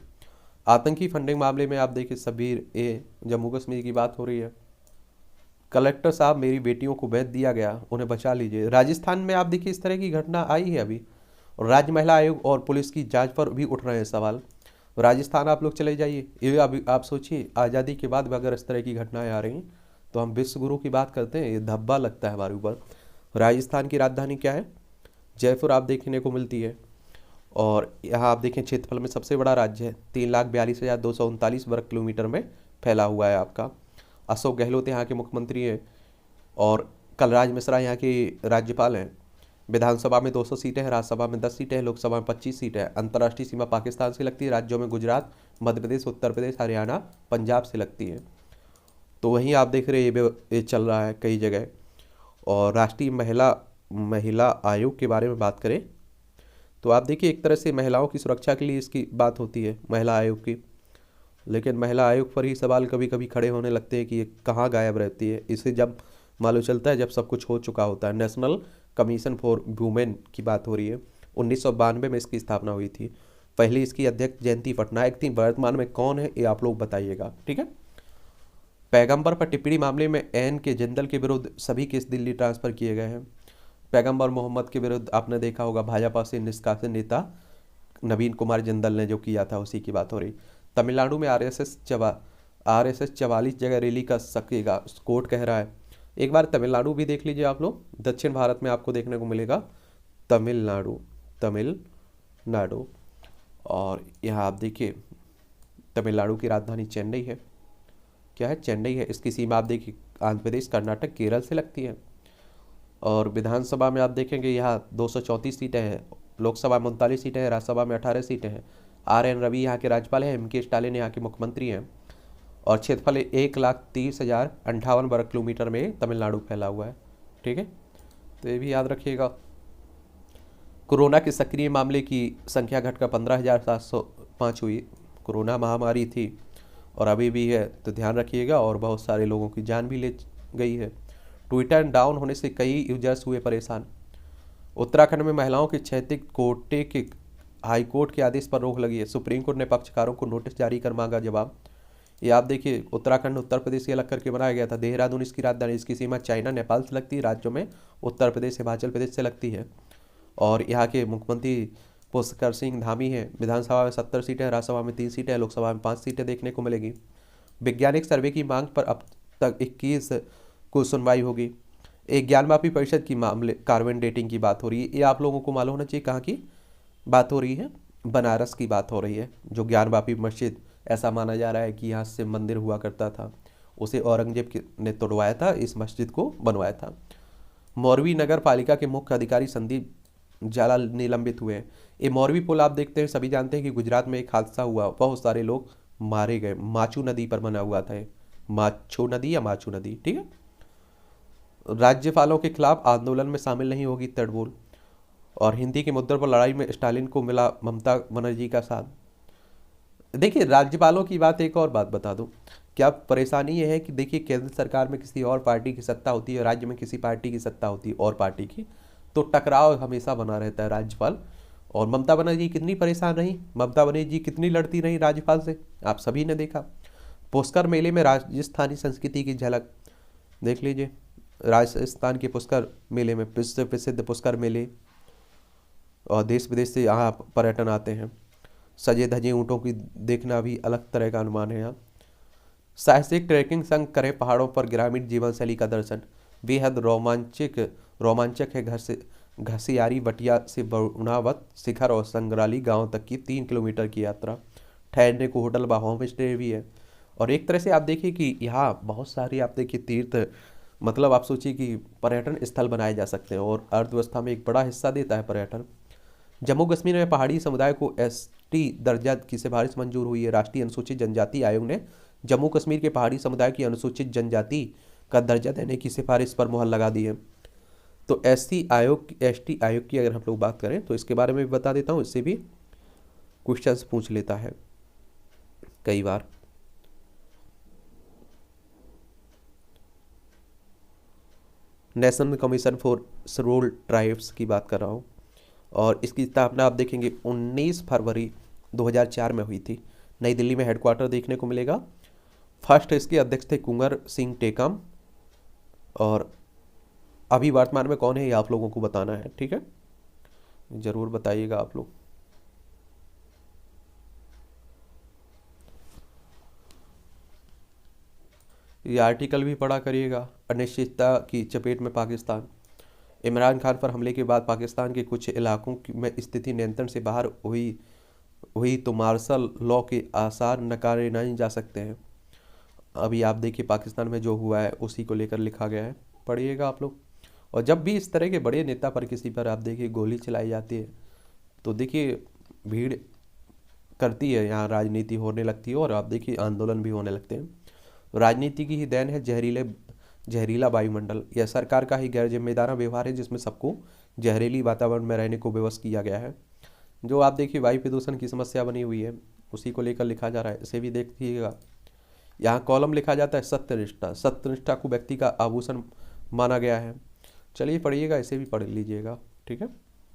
आतंकी फंडिंग मामले में आप देखिए सबीर ए, जम्मू कश्मीर की बात हो रही है। कलेक्टर साहब मेरी बेटियों को बेच दिया गया, उन्हें बचा लीजिए। राजस्थान में आप देखिए इस तरह की घटना आई है अभी, और राज्य महिला आयोग और पुलिस की जांच पर भी उठ रहे हैं सवाल। राजस्थान आप लोग चले जाइए, ये अभी आप सोचिए आज़ादी के बाद भी अगर इस तरह की घटनाएं आ रही तो हम विश्व गुरु की बात करते हैं, ये धब्बा लगता है हमारे ऊपर। राजस्थान की राजधानी क्या है? जयपुर आप देखने को मिलती है, और यहाँ आप देखें क्षेत्रफल में सबसे बड़ा राज्य है, 3,42,239 वर्ग किलोमीटर में फैला हुआ है आपका। अशोक गहलोत यहाँ के मुख्यमंत्री हैं, और कलराज मिश्रा यहाँ के राज्यपाल हैं। विधानसभा में 200 सीटें हैं, राज्यसभा में 10 सीटें हैं, लोकसभा में 25 सीटें हैं। अंतर्राष्ट्रीय सीमा पाकिस्तान से लगती है, राज्यों में गुजरात, मध्य प्रदेश, उत्तर प्रदेश, हरियाणा, पंजाब से लगती है। तो वहीं आप देख रहे हैं ये चल रहा है कई जगह। और राष्ट्रीय महिला आयोग के बारे में बात करें तो आप देखिए एक तरह से महिलाओं की सुरक्षा के लिए इसकी बात होती है महिला आयोग की, लेकिन महिला आयोग पर ही सवाल कभी कभी खड़े होने लगते हैं कि ये कहाँ गायब रहती है। इसे जब मालूम चलता है जब सब कुछ हो चुका होता है। नेशनल कमीशन फॉर वुमेन की बात हो रही है, 1992 में इसकी स्थापना हुई थी। पहले इसकी अध्यक्ष जयंती पटनायक थी, वर्तमान में कौन है ये आप लोग बताइएगा, ठीक है। पैगंबर पर टिप्पणी मामले में एन के जिंदल के विरुद्ध सभी केस दिल्ली ट्रांसफर किए गए हैं। पैगंबर मोहम्मद के विरुद्ध आपने देखा होगा भाजपा से निष्कासित नेता नवीन कुमार जिंदल ने जो किया था उसी की बात हो रही। तमिलनाडु में आरएसएस 44 जगह रैली कर सकेगा, कोर्ट कह रहा है। एक बार तमिलनाडु भी देख लीजिए आप लोग, दक्षिण भारत में आपको देखने को मिलेगा तमिलनाडु। और यहाँ आप देखिए तमिलनाडु की राजधानी चेन्नई है, क्या है? चेन्नई है। इसकी सीमा आप देखिए आंध्र प्रदेश, कर्नाटक, केरल से लगती है। और विधानसभा में आप देखेंगे यहाँ 234 सीटें हैं, लोकसभा में 39 सीटें हैं, राज्यसभा में 18 सीटें हैं। RN रवि यहाँ के राज्यपाल हैं, MK स्टालिन यहाँ के मुख्यमंत्री हैं। और क्षेत्रफल 1,30,058 वर्ग किलोमीटर में तमिलनाडु फैला हुआ है, ठीक है। तो ये भी याद रखिएगा। कोरोना के सक्रिय मामले की संख्या घटकर 15,705 हुई। कोरोना महामारी थी और अभी भी है, तो ध्यान रखिएगा। और बहुत सारे लोगों की जान भी ले गई है। ट्विटर डाउन होने से कई यूजर्स हुए परेशान। उत्तराखंड में महिलाओं के क्षैतिज कोटे के हाईकोर्ट के आदेश पर रोक लगी है। सुप्रीम कोर्ट ने पक्षकारों को नोटिस जारी कर मांगा जवाब। ये आप देखिए उत्तराखंड उत्तर प्रदेश से अलग करके बनाया गया था। देहरादून इसकी राजधानी, इसकी सीमा चाइना, नेपाल से लगती है। राज्यों में उत्तर प्रदेश, हिमाचल प्रदेश से लगती है। और यहाँ के मुख्यमंत्री पुष्कर सिंह धामी हैं। विधानसभा में 70 सीटें हैं, राज्यसभा में 3 सीटें हैं, लोकसभा में 5 सीटें देखने को मिलेगी। वैज्ञानिक सर्वे की मांग पर अब तक 21 को सुनवाई होगी। एक ज्ञानवापी परिषद की मामले कार्बन डेटिंग की बात हो रही है। ये आप लोगों को मालूम होना चाहिए कहाँ की बात हो रही है, बनारस की बात हो रही है। जो ज्ञानवापी मस्जिद, ऐसा माना जा रहा है कि यहाँ से मंदिर हुआ करता था, उसे औरंगजेब ने तोड़वाया था, इस मस्जिद को बनवाया था। मोरवी नगर पालिका के मुख्य अधिकारी संदीप जाला निलंबित हुए हैं। ये मोरवी पुल आप देखते हैं, सभी जानते हैं कि गुजरात में एक हादसा हुआ, बहुत सारे लोग मारे गए। माचू नदी पर बना हुआ था, माचो नदी या माचू नदी, ठीक है। राज्यपालों के खिलाफ आंदोलन में शामिल नहीं होगी तृणमूल। और हिंदी के मुद्दे पर लड़ाई में स्टालिन को मिला ममता बनर्जी का साथ। देखिए राज्यपालों की बात, एक और बात बता दूं, क्या परेशानी ये है कि देखिए केंद्र सरकार में किसी और पार्टी की सत्ता होती है, राज्य में किसी पार्टी की सत्ता होती है और पार्टी की, तो टकराव हमेशा बना रहता है राज्यपाल। और ममता बनर्जी कितनी परेशान रही, ममता बनर्जी कितनी लड़ती रही राज्यपाल से, आप सभी ने देखा। पुष्कर मेले में राजस्थानी संस्कृति की झलक देख लीजिए। राजस्थान के पुष्कर मेले में प्रसिद्ध पुष्कर मेले, और देश विदेश से यहाँ पर्यटन आते हैं। सजे धजे ऊँटों की देखना भी अलग तरह का अनुमान है यहाँ। साहसिक ट्रैकिंग संग करें पहाड़ों पर ग्रामीण जीवन शैली का दर्शन, बेहद रोमांचक है। घर से घसियारी बटिया से बरुणावत शिखर और संग्राली गांव तक की 3 किलोमीटर की यात्रा। ठहरने को होटल व होम स्टे भी है। और एक तरह से आप देखिए कि यहाँ बहुत सारी आप देखिए तीर्थ, मतलब आप सोचिए कि पर्यटन स्थल बनाए जा सकते हैं और अर्थव्यवस्था में एक बड़ा हिस्सा देता है पर्यटन। जम्मू कश्मीर में पहाड़ी समुदाय को ST दर्जा की सिफारिश मंजूर हुई है। राष्ट्रीय अनुसूचित जनजाति आयोग ने जम्मू कश्मीर के पहाड़ी समुदाय की अनुसूचित जनजाति का दर्जा देने की सिफारिश पर मुहर लगा दी है। तो ST आयोग की अगर हम लोग बात करें तो इसके बारे में भी बता देता हूँ, इससे भी क्वेश्चंस पूछ लेता है कई बार। National commission for scheduled tribes की बात कर रहा हूँ। और इसकी स्थापना आप देखेंगे 19 फरवरी 2004 में हुई थी। नई दिल्ली में हेडक्वार्टर देखने को मिलेगा। फर्स्ट इसके अध्यक्ष थे कुंवर सिंह टेकम। और अभी वर्तमान में कौन है ये आप लोगों को बताना है, ठीक है, ज़रूर बताइएगा आप लोग। ये आर्टिकल भी पढ़ा करिएगा। अनिश्चितता की चपेट में पाकिस्तान। इमरान खान पर हमले के बाद पाकिस्तान के कुछ इलाकों में स्थिति नियंत्रण से बाहर हुई हुई तो मार्शल लॉ के आसार नकारे नहीं जा सकते हैं। अभी आप देखिए पाकिस्तान में जो हुआ है उसी को लेकर लिखा गया है, पढ़िएगा आप लोग। और जब भी इस तरह के बड़े नेता पर किसी पर आप देखिए गोली चलाई जाती है तो देखिए भीड़ करती है, यहाँ राजनीति होने लगती है और आप देखिए आंदोलन भी होने लगते हैं। राजनीति की ही देन है जहरीला वायुमंडल। यह सरकार का ही गैर जिम्मेदारा व्यवहार है जिसमें सबको जहरीली वातावरण में रहने को विवश किया गया है। जो आप देखिए वायु प्रदूषण की समस्या बनी हुई है उसी को लेकर लिखा जा रहा है, इसे भी देखिएगा। यहाँ कॉलम लिखा जाता है सत्यनिष्ठा। सत्यनिष्ठा को व्यक्ति का आभूषण माना गया है। चलिए पढ़िएगा, इसे भी पढ़ लीजिएगा, ठीक है,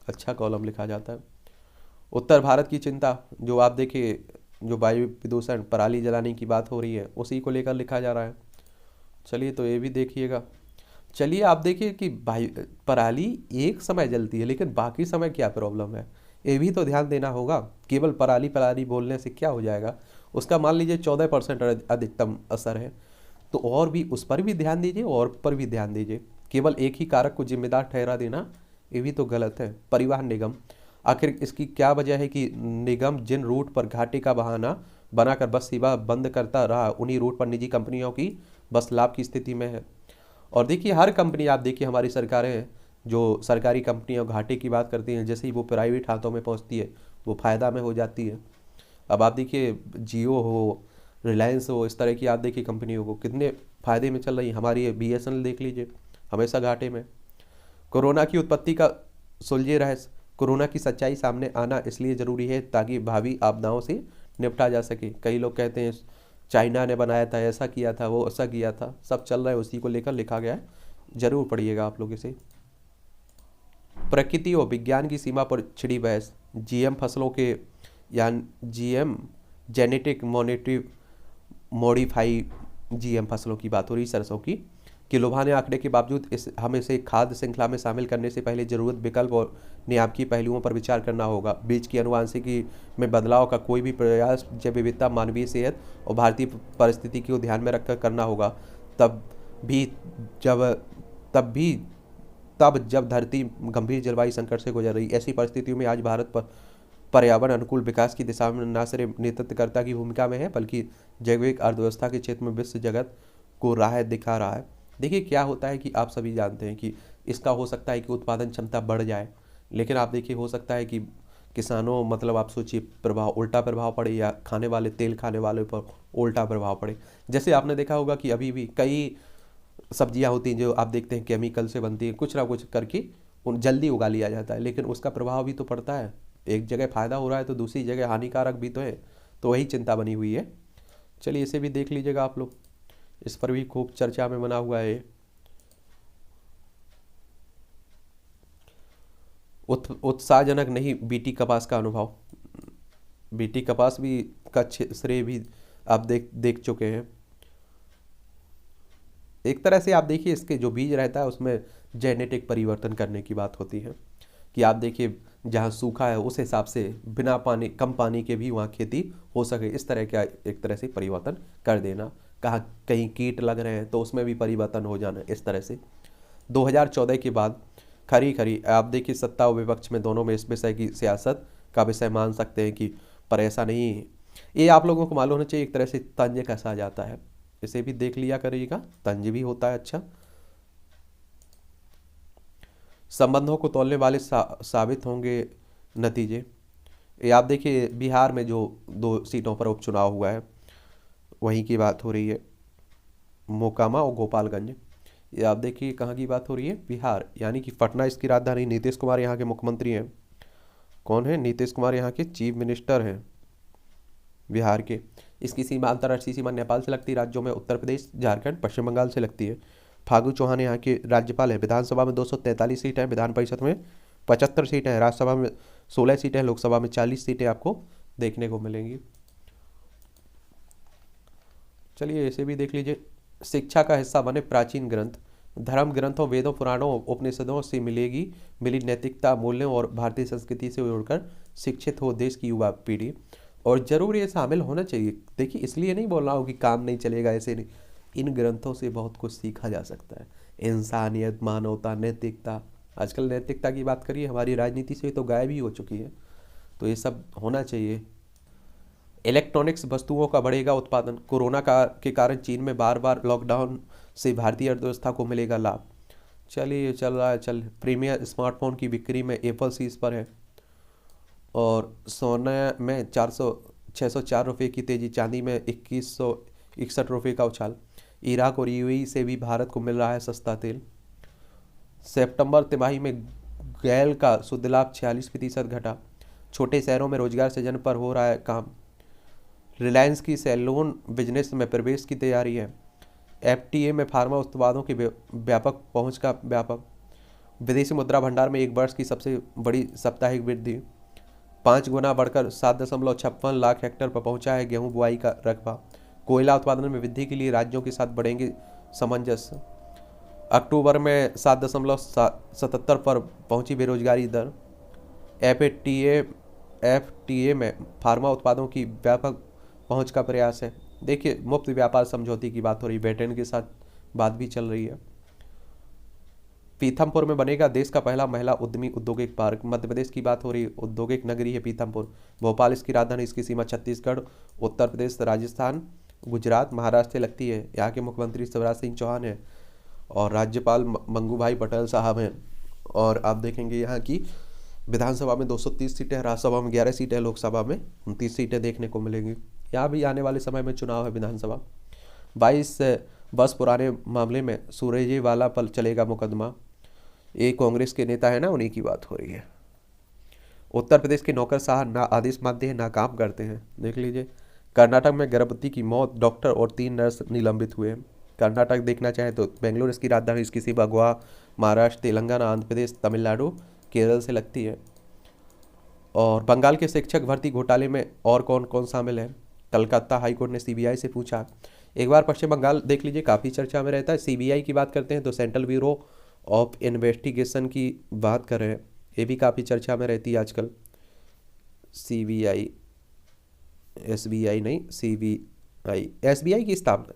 अच्छा कॉलम लिखा जाता है। उत्तर भारत की चिंता, जो आप देखिए जो वायु प्रदूषण पराली जलाने की बात हो रही है उसी को लेकर लिखा जा रहा है। चलिए तो ये भी देखिएगा। चलिए आप देखिए कि भाई पराली एक समय जलती है लेकिन बाकी समय क्या प्रॉब्लम है, ये भी तो ध्यान देना होगा। केवल पराली पराली बोलने से क्या हो जाएगा, उसका मान लीजिए 14% अधिकतम असर है, तो और भी उस पर भी ध्यान दीजिए और पर भी ध्यान दीजिए। केवल एक ही कारक को जिम्मेदार ठहरा देना ये भी तो गलत है। परिवहन निगम, आखिर इसकी क्या वजह है कि निगम जिन रूट पर घाटे का बहाना बनाकर बस सेवा बंद करता रहा उन्हीं रूट पर निजी कंपनियों की बस लाभ की स्थिति में है। और देखिए हर कंपनी, आप देखिए हमारी सरकारें जो सरकारी कंपनियां घाटे की बात करती हैं, जैसे ही वो प्राइवेट हाथों में पहुंचती है वो फ़ायदा में हो जाती है। अब आप देखिए जियो हो, रिलायंस हो, इस तरह की आप देखिए कंपनियों को कितने फ़ायदे में चल रही है। हमारी BSNL देख लीजिए, हमेशा घाटे में। कोरोना की उत्पत्ति का सुलझे रहस्य। कोरोना की सच्चाई सामने आना इसलिए ज़रूरी है ताकि भावी आपदाओं से निपटा जा सके। कई लोग कहते हैं चाइना ने बनाया था, ऐसा किया था, वो ऐसा किया था, सब चल रहा है उसी को लेकर लिखा गया है, जरूर पढ़िएगा आप लोग इसे। प्रकृति और विज्ञान की सीमा पर छिड़ी बहस। GM फसलों के यानी GM जेनेटिक मॉडिफाई GM फसलों की बात हो रही, सरसों की कि लुभाने आंकड़े के बावजूद हम इसे खाद्य श्रृंखला में शामिल करने से पहले जरूरत, विकल्प और नियामकीय पहलुओं पर विचार करना होगा। बीज की अनुवांशिकी में बदलाव का कोई भी प्रयास जैव विविधता, मानवीय सेहत और भारतीय परिस्थिति को ध्यान में रखकर करना होगा। तब भी जब तब भी तब जब धरती गंभीर जलवायु संकट से गुजर रही, ऐसी परिस्थितियों में आज भारत पर पर्यावरण अनुकूल विकास की दिशा में न सिर्फ नेतृत्वकर्ता की भूमिका में है बल्कि जैविक अर्थव्यवस्था के क्षेत्र में विश्व जगत को राह दिखा रहा है। देखिए क्या होता है कि आप सभी जानते हैं कि इसका हो सकता है कि उत्पादन क्षमता बढ़ जाए, लेकिन आप देखिए हो सकता है कि किसानों, मतलब आप सोचिए प्रभाव, उल्टा प्रभाव पड़े या खाने वाले, तेल खाने वाले पर उल्टा प्रभाव पड़े। जैसे आपने देखा होगा कि अभी भी कई सब्जियां होती हैं जो आप देखते हैं केमिकल से बनती हैं, कुछ ना कुछ करके उन जल्दी उगा लिया जाता है, लेकिन उसका प्रभाव भी तो पड़ता है। एक जगह फ़ायदा हो रहा है तो दूसरी जगह हानिकारक भी तो है, तो वही चिंता बनी हुई है। चलिए इसे भी देख लीजिएगा आप लोग, इस पर भी खूब चर्चा में बना हुआ है। उत्साहजनक नहीं BT कपास का अनुभव। BT कपास भी का श्रेय भी आप देख चुके हैं। एक तरह से आप देखिए इसके जो बीज रहता है उसमें जेनेटिक परिवर्तन करने की बात होती है कि आप देखिए जहाँ सूखा है उस हिसाब से बिना पानी, कम पानी के भी वहाँ खेती हो सके, इस तरह का एक तरह से परिवर्तन कर देना। कहाँ कहीं कीट लग रहे हैं तो उसमें भी परिवर्तन हो जाना, इस तरह से। 2014 के बाद खरी आप देखिए सत्ता और विपक्ष में दोनों में इस विषय की सियासत का विषय मान सकते हैं कि, पर ऐसा नहीं है। ये आप लोगों को मालूम होना चाहिए, एक तरह से तंज कसा जाता है, इसे भी देख लिया करिएगा, तंज भी होता है। अच्छा, संबंधों को तोलने वाले साबित होंगे नतीजे। ये आप देखिए बिहार में जो 2 सीटों पर उपचुनाव हुआ है वहीं की बात हो रही है, मोकामा और गोपालगंज। ये आप देखिए कहाँ की बात हो रही है, बिहार, यानी कि पटना इसकी राजधानी। नीतीश कुमार यहाँ के मुख्यमंत्री हैं। कौन है? नीतीश कुमार यहाँ के चीफ मिनिस्टर हैं बिहार के। इसकी सीमा, अंतर्राष्ट्रीय सीमा नेपाल से लगती है, राज्यों में उत्तर प्रदेश, झारखंड, पश्चिम बंगाल से लगती है। फागू चौहान यहाँ के राज्यपाल हैं। विधानसभा में 243 सीट है, विधान परिषद में 75 सीटें हैं, राज्यसभा में 16 सीटें हैं, लोकसभा में 40 सीटें आपको देखने को मिलेंगी। चलिए इसे भी देख लीजिए। शिक्षा का हिस्सा बने प्राचीन ग्रंथ, धर्म ग्रंथों, वेदों, पुराणों, उपनिषदों से मिली नैतिकता, मूल्यों और भारतीय संस्कृति से जोड़कर शिक्षित हो देश की युवा पीढ़ी। और जरूर ये शामिल होना चाहिए। देखिए इसलिए नहीं बोल रहा हूँ कि काम नहीं चलेगा, ऐसे नहीं। इन ग्रंथों से बहुत कुछ सीखा जा सकता है, इंसानियत, मानवता, नैतिकता। आजकल नैतिकता की बात करिए, हमारी राजनीति से तो गायब ही हो चुकी है, तो ये सब होना चाहिए। इलेक्ट्रॉनिक्स वस्तुओं का बढ़ेगा उत्पादन, कोरोना के कारण चीन में बार बार लॉकडाउन से भारतीय अर्थव्यवस्था को मिलेगा लाभ। चलिए चल रहा है, चल प्रीमियर स्मार्टफोन की बिक्री में एप्पल शीर्ष पर है। और सोने में 604 रुपये की तेजी, चांदी में 2161 रुपये का उछाल। इराक और यूएई से भी भारत को मिल रहा है सस्ता तेल। सितंबर तिमाही में गैल का शुद्ध लाभ 46% घटा। छोटे शहरों में रोजगार सृजन पर हो रहा है काम। रिलायंस की सैलून बिजनेस में प्रवेश की तैयारी है। एफटीए में फार्मा उत्पादों की व्यापक पहुंच का व्यापक। विदेशी मुद्रा भंडार में एक वर्ष की सबसे बड़ी साप्ताहिक वृद्धि, 5 गुना बढ़कर 7.56 लाख हेक्टेयर पर पहुंचा है गेहूं बुआई का रकबा। कोयला उत्पादन में वृद्धि के लिए राज्यों के साथ बढ़ेंगे सामंजस्य। अक्टूबर में 7.77 पर पहुंची बेरोजगारी दर। एफटीए में फार्मा उत्पादों की व्यापक पहुंच का प्रयास है। देखिए मुफ्त व्यापार समझौते की बात हो रही, ब्रिटेन के साथ बात भी चल रही है। पीथमपुर में बनेगा देश का पहला महिला उद्यमी औद्योगिक पार्क। मध्य प्रदेश की बात हो रही, औद्योगिक नगरी है पीथमपुर। भोपाल इसकी राजधानी, इसकी सीमा छत्तीसगढ़, उत्तर प्रदेश, राजस्थान, गुजरात, महाराष्ट्र से लगती है। यहाँ के मुख्यमंत्री शिवराज सिंह चौहान है और राज्यपाल मंगू भाई पटेल साहब हैं। और आप देखेंगे यहाँ की विधानसभा में 230 सीटें, राज्यसभा में 11 सीटें, लोकसभा में 29 सीटें देखने को मिलेंगी। यहाँ भी आने वाले समय में चुनाव है विधानसभा। 22 वर्ष पुराने मामले में सुरजेवाला पर चलेगा मुकदमा। ये कांग्रेस के नेता है ना, उन्हीं की बात हो रही है। उत्तर प्रदेश के नौकरशाह ना आदेश मानते हैं ना काम करते हैं, देख लीजिए। कर्नाटक में गर्भवती की मौत, डॉक्टर और 3 नर्स निलंबित हुए। कर्नाटक देखना चाहे तो बेंगलुरु इसकी राजधानी, इसकी सीमा गोवा, महाराष्ट्र, तेलंगाना, आंध्र प्रदेश, तमिलनाडु, केरल से लगती है। और बंगाल के शिक्षक भर्ती घोटाले में और कौन कौन शामिल है? कलकत्ता हाईकोर्ट ने सीबीआई से पूछा। एक बार पश्चिम बंगाल देख लीजिए, काफ़ी चर्चा में रहता है। सीबीआई की बात करते हैं तो सेंट्रल ब्यूरो ऑफ इन्वेस्टिगेशन की बात कर रहे हैं, ये भी काफ़ी चर्चा में रहती है आजकल। सीबीआई, एसबीआई नहीं, सीबीआई। एसबीआई की स्थापना,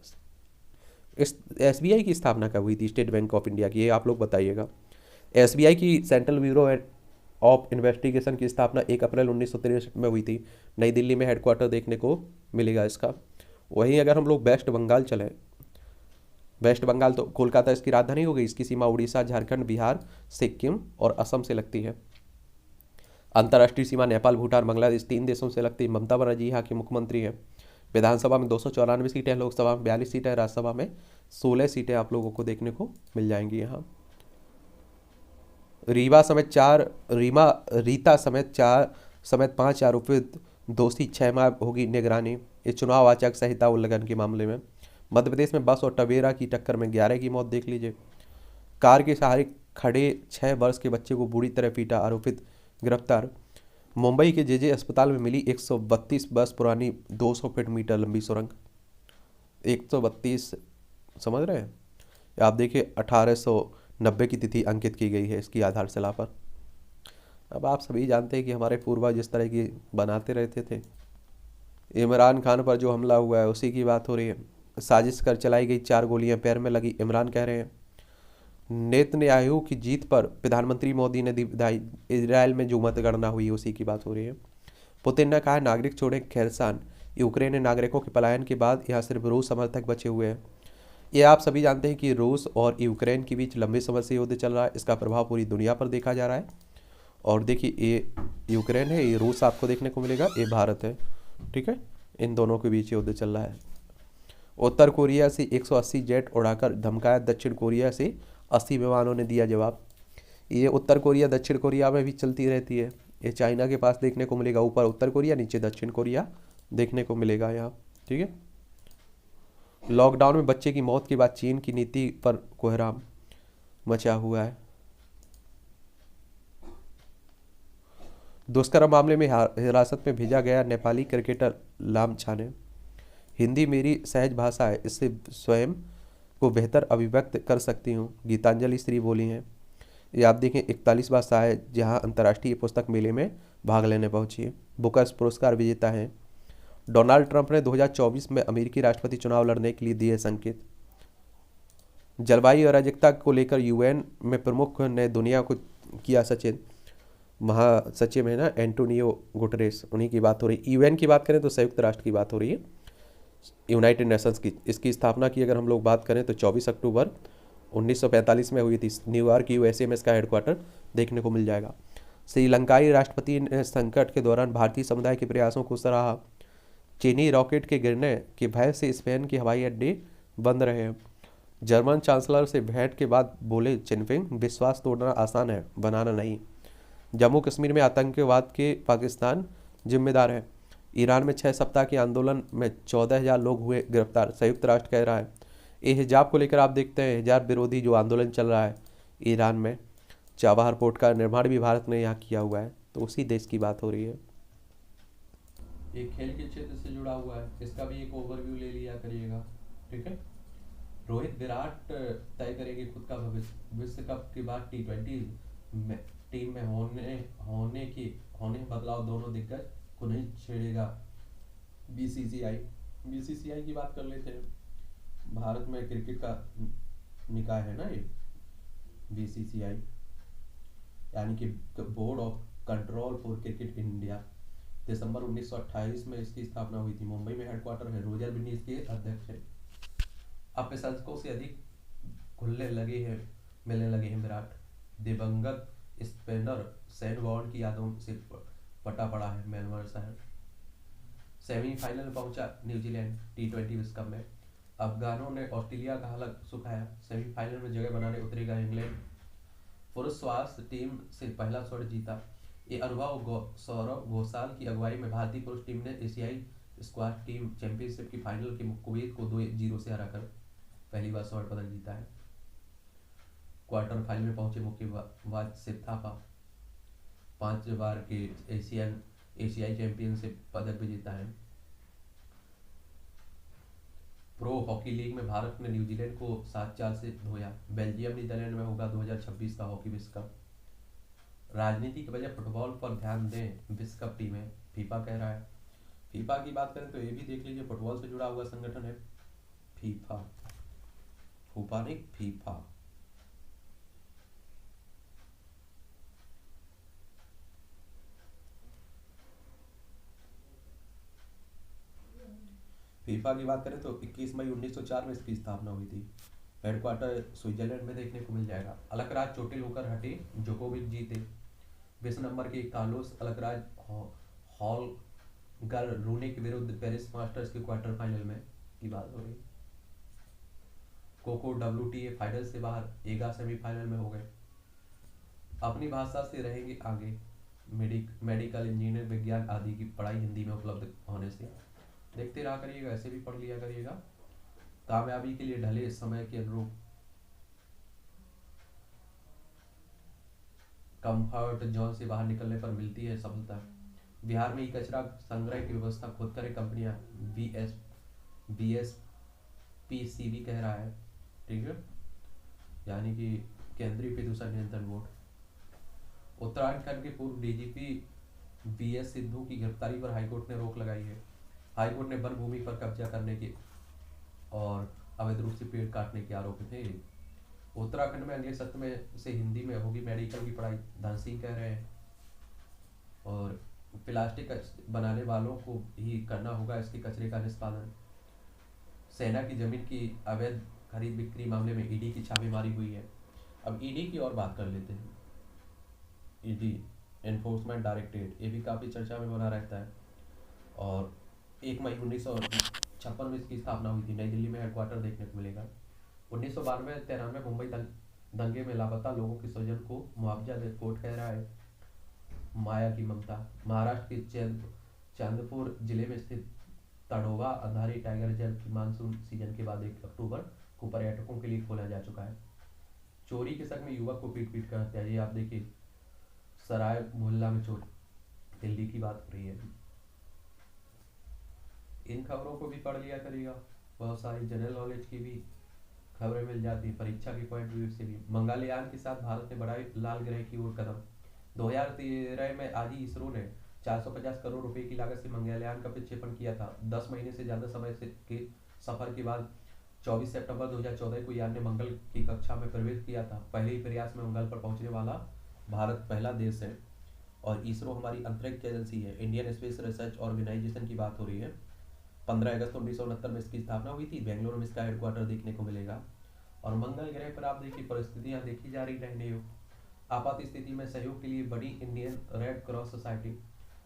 एसबीआई की स्थापना कब हुई थी? स्टेट बैंक ऑफ इंडिया की, ये आप लोग बताइएगा। एसबीआई की सेंट्रल ब्यूरो ऑफ इन्वेस्टिगेशन की स्थापना 1 अप्रैल 1963 में हुई थी। नई दिल्ली में हेडक्वार्टर देखने को मिलेगा इसका। वहीं अगर हम लोग वेस्ट बंगाल चलें, वेस्ट बंगाल तो कोलकाता इसकी राजधानी हो गई, इसकी सीमा उड़ीसा, झारखंड, बिहार, सिक्किम और असम से लगती है। अंतर्राष्ट्रीय सीमा नेपाल, भूटान, बांग्लादेश, 3 देशों से लगती है। ममता बनर्जी यहाँ की मुख्यमंत्री है। विधानसभा में 294 सीटें, लोकसभा में 42 सीटें, राज्यसभा में 16 सीटें आप लोगों को देखने को मिल जाएंगी यहाँ। रीता समेत 5 आरोपित दोषी, 6 माह होगी निगरानी। ये चुनाव आचार संहिता उल्लंघन के मामले में। मध्य प्रदेश में बस और टवेरा की टक्कर में 11 की मौत, देख लीजिए। कार के सहारे खड़े 6 वर्ष के बच्चे को बुरी तरह पीटा, आरोपित गिरफ्तार। मुंबई के जेजे अस्पताल में मिली 132 वर्ष पुरानी 200 फीट मीटर लंबी सुरंग। 132, समझ रहे हैं आप? देखिए 1890 की तिथि अंकित की गई है इसकी आधारशिला पर। अब आप सभी जानते हैं कि हमारे पूर्वज इस तरह की बनाते रहते थे। इमरान खान पर जो हमला हुआ है उसी की बात हो रही है। साजिश कर चलाई गई 4 गोलियां पैर में लगी, इमरान कह रहे हैं। नेतन्याहू की जीत पर प्रधानमंत्री मोदी ने दी बधाई। इजराइल में जो मतगणना हुई उसी की बात हो रही है। पुतिन ने कहा नागरिक छोड़े खेरसान। यूक्रेन ने नागरिकों के पलायन के बाद यहाँ सिर्फ रूस समर्थक बचे हुए हैं। ये आप सभी जानते हैं कि रूस और यूक्रेन के बीच लंबे समय से युद्ध चल रहा है। इसका प्रभाव पूरी दुनिया पर देखा जा रहा है। और देखिए ये यूक्रेन है, ये रूस आपको देखने को मिलेगा, ये भारत है, ठीक है। इन दोनों के बीच युद्ध चल रहा है। उत्तर कोरिया से 180 जेट उड़ाकर धमकाया दक्षिण कोरिया से 80 विमानों ने दिया जवाब। ये उत्तर कोरिया दक्षिण कोरिया में भी चलती रहती है। ये चाइना के पास देखने को मिलेगा, ऊपर उत्तर कोरिया, नीचे दक्षिण कोरिया देखने को मिलेगा यहाँ, ठीक है। लॉकडाउन में बच्चे की मौत के बाद चीन की नीति पर कोहराम मचा हुआ है। दुष्कर्म मामले में हिरासत में भेजा गया नेपाली क्रिकेटर लामछाने। हिंदी मेरी सहज भाषा है, इससे स्वयं को बेहतर अभिव्यक्त कर सकती हूँ, गीतांजलि श्री बोली हैं। ये आप देखें 41वां शायद जहाँ अंतर्राष्ट्रीय पुस्तक मेले में भाग लेने पहुंची है। बुकर्स पुरस्कार विजेता हैं। डोनाल्ड ट्रंप ने 2024 में अमेरिकी राष्ट्रपति चुनाव लड़ने के लिए दिए संकेत। जलवायु अराजकता को लेकर यूएन में प्रमुख ने दुनिया को किया सचेत। महासचिव है ना एंटोनियो गुटरेस, उन्हीं की बात हो रही। यूएन की बात करें तो संयुक्त राष्ट्र की बात हो रही है, यूनाइटेड नेशंस की। इसकी स्थापना की अगर हम लोग बात करें तो 24 अक्टूबर 1945 में हुई थी। न्यूयॉर्क यूएसए में इसका हेडक्वार्टर देखने को मिल जाएगा। श्रीलंकाई राष्ट्रपति ने संकट के दौरान भारतीय समुदाय के प्रयासों को सराहा। चीनी रॉकेट के गिरने के भय से स्पेन के हवाई अड्डे बंद रहे हैं। जर्मन चांसलर से भेंट के बाद बोले जिनपिंग, विश्वास तोड़ना आसान है, बनाना नहीं। जम्मू कश्मीर में आतंकवाद के पाकिस्तान जिम्मेदार है। ईरान में 6 सप्ताह के आंदोलन में 14,000 लोग हुए गिरफ्तार, संयुक्त राष्ट्र कह रहा है। ये हिजाब को लेकर आप देखते हैं, हिजाब विरोधी जो आंदोलन चल रहा है ईरान में, चाबहार पोर्ट का निर्माण भी भारत ने यहाँ किया हुआ है, तो उसी देश की बात हो रही है। एक खेल के क्षेत्र से जुड़ा हुआ है, इसका भी एक ओवरव्यू ले लिया करिएगा, ठीक है। रोहित विराट तय करेंगे खुद का भविष्य। विश्व कप के बाद T20 में टीम में होने बदलाव दोनों दिग्गज को नहीं छेड़ेगा बीसीसीआई की बात कर लेते हैं। भारत में क्रिकेट का निकाय है ना ये बीसीसीआई, यानी कि board of control for cricket India. दिसंबर 1928 में इसकी स्थापना हुई थी। मुंबई में हेडक्वार्टर है। रोजर बिन्नी इसके अध्यक्ष है। अब प्रशंसकों से अधिक मिलने लगे हैं विराट। दिवंगत स्पिनर शेन वॉर्न की यादों से पटा पड़ा है मेलबर्न शहर। सेमीफाइनल में पहुंचा न्यूजीलैंड T20 विश्व कप में। अफगानों ने ऑस्ट्रेलिया का हलक सुखाया। सेमीफाइनल में जगह बनाने उतरेगा इंग्लैंड। पुरुष स्वास्थ्य टीम से पहला स्वर्ण जीता। ये अनुभव सौरव घोषाल की अगुवाई में भारतीय पुरुष टीम ने एशियाई स्क्वाश टीम चैंपियनशिप की फाइनल के कुवैत को 2-0 से हराकर पहली बार स्वर्ण पदक जीता है। क्वार्टर फाइनल में पहुंचे मुक्केबाज शिव थापा 5 बार के एशियाई चैंपियनशिप पदक विजेता है। प्रो हॉकी लीग में भारत ने न्यूजीलैंड को 7-4 से धोया। बेल्जियम नीदरलैंड में होगा 2026 का हॉकी विश्व कप। राजनीति की वजह फुटबॉल पर ध्यान दें विश्व कप टीमें, फीफा कह रहा है। फीफा की बात करें तो ये भी देख लीजिए, फुटबॉल से जुड़ा हुआ संगठन है फीफा, फूफा नहीं फीफा। फीफा की बात करें तो 21 मई 1904 में इसकी स्थापना हुई थी। हेडक्वार्टर स्विट्जरलैंड में देखने को मिल जाएगा। अलकराज चोटिल होकर हटे, जोकोविच जीते। विश्व नंबर के कार्लोस अलकराज हॉलगर रूने के विरुद्ध पेरिस मास्टर्स के क्वार्टर फाइनल में की बात हो रही। कोको WTA फाइनल से बाहर, एगा सेमीफाइनल में हो गए। अपनी भाषा से रहेंगे आगे। मेडिकल इंजीनियर विज्ञान आदि की पढ़ाई हिंदी में उपलब्ध होने से देखते रहा करिएगा, ऐसे भी पढ़ लिया करिएगा। कामयाबी के लिए ढले समय के अनुरूप कंफर्ट जोन से बाहर निकलने पर मिलती है सफलता। बिहार में ई कचरा संग्रह की व्यवस्था खुद करे कंपनियां, BSPCB कह रहा है, ठीक है, यानी कि केंद्रीय प्रदूषण नियंत्रण बोर्ड। उत्तराखंड के पूर्व DGP BS सिद्धू की गिरफ्तारी पर हाईकोर्ट ने रोक लगाई है। हाईकोर्ट ने वन भूमि पर कब्जा करने के और अवैध रूप से पेड़ काटने के आरोप थे। उत्तराखंड में अगले सत्र में से हिंदी में होगी मेडिकल की पढ़ाई, धन सिंह कह रहे हैं। और प्लास्टिक बनाने वालों को ही करना होगा इसके कचरे का निष्पादन। सेना की जमीन की अवैध खरीद बिक्री मामले में ईडी की छापेमारी हुई है। अब ईडी की और बात कर लेते हैं। ईडी एनफोर्समेंट डायरेक्टरेट, ये भी काफ़ी चर्चा में बना रहता है। और 1 मई 1956 में इसकी स्थापना हुई थी। नई दिल्ली में हेडक्वार्टर देखने को मिलेगा। 1992-93 मुंबई दंगे में लापता लोगों के स्वजन को मुआवजा दे, कोर्ट कह रहा है। माया की ममता। महाराष्ट्र के चांदपुर जिले में स्थित तड़ोवा अंधारी टाइगर रिजर्व की मानसून सीजन के बाद 1 अक्टूबर को पर्यटकों के लिए खोला जा चुका है। चोरी के शक में युवक को पीट कर हत्या। ये आप देखिए, सराय मोहल्ला में चोरी, दिल्ली की बात हो रही है। इन खबरों को भी पढ़ लिया करिएगा, बहुत सारी जनरल नॉलेज की भी खबरें मिल जाती है, परीक्षा के पॉइंट व्यू से भी। मंगलयान के साथ भारत ने बढ़ाई लाल ग्रह की ओर कदम। 2013 में आज ही इसरो ने 450 करोड़ रुपए की लागत से मंगलयान का प्रक्षेपण किया था। 10 महीने से ज्यादा समय से के सफर के बाद 24 सितंबर 2014 को यान ने मंगल की कक्षा में प्रवेश किया था। पहले ही प्रयास में मंगल पर पहुंचने वाला भारत पहला देश है। और इसरो हमारी अंतरिक्ष एजेंसी है, इंडियन स्पेस रिसर्च ऑर्गेनाइजेशन की बात हो रही है। 15 अगस्त 1969 में इसकी स्थापना हुई थी। बेंगलुरु में इसका हेडक्वार्टर देखने को मिलेगा। और मंगल ग्रह पर आप देखिए परिस्थितियां देखी जा रही रहने योग। आपात स्थिति में सहयोग के लिए बड़ी इंडियन रेड क्रॉस सोसाइटी।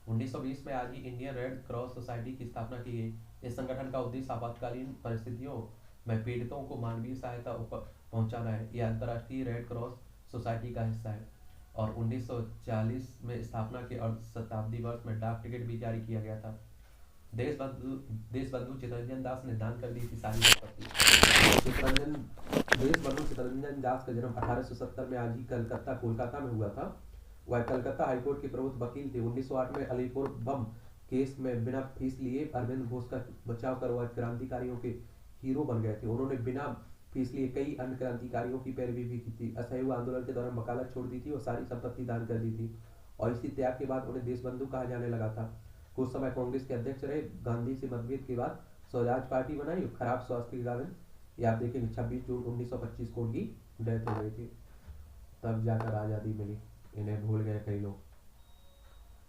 1920 में आज ही इंडियन रेड क्रॉस सोसाइटी की स्थापना की गई। इस संगठन का उद्देश्य आपातकालीन परिस्थितियों में पीड़ितों को मानवीय सहायता पहुंचाना है। यह अंतर्राष्ट्रीय रेड क्रॉस सोसाइटी का हिस्सा है। और 1940 में स्थापना के अर्ध शताब्दी वर्ष में डाक टिकट भी जारी किया गया था। देश बंधु चित्तरंजन दास ने दान कर दी थी सारी संपत्ति। चित्तरंजन देश बंधु चित्तरंजन दास का जन्म 1870 में आज ही कोलकाता में हुआ था। वह कलकत्ता हाईकोर्ट के प्रमुख वकील थे। 1908 में अलीपुर बम केस में बिना फीस लिए अरविंद घोष का बचाव कर वह क्रांतिकारियों के हीरो बन गए थे। उन्होंने बिना फीस लिए कई अन्य क्रांतिकारियों की पैरवी भी की थी। असहयोग आंदोलन के दौरान वकालत छोड़ दी थी और सारी संपत्ति दान कर दी थी। और इसी त्याग के बाद उन्हें देशबंधु कहा जाने लगा था। कुछ समय कांग्रेस के अध्यक्ष रहे। गांधी से मतभेद के बाद स्वराज पार्टी बनाई। खराब स्वास्थ्य के कारण ये आप देखेंगे 26 जून 1925 को उनकी डेथ हो गई थी। तब जाकर आजादी मिली। इन्हें भूल गए कई लोग।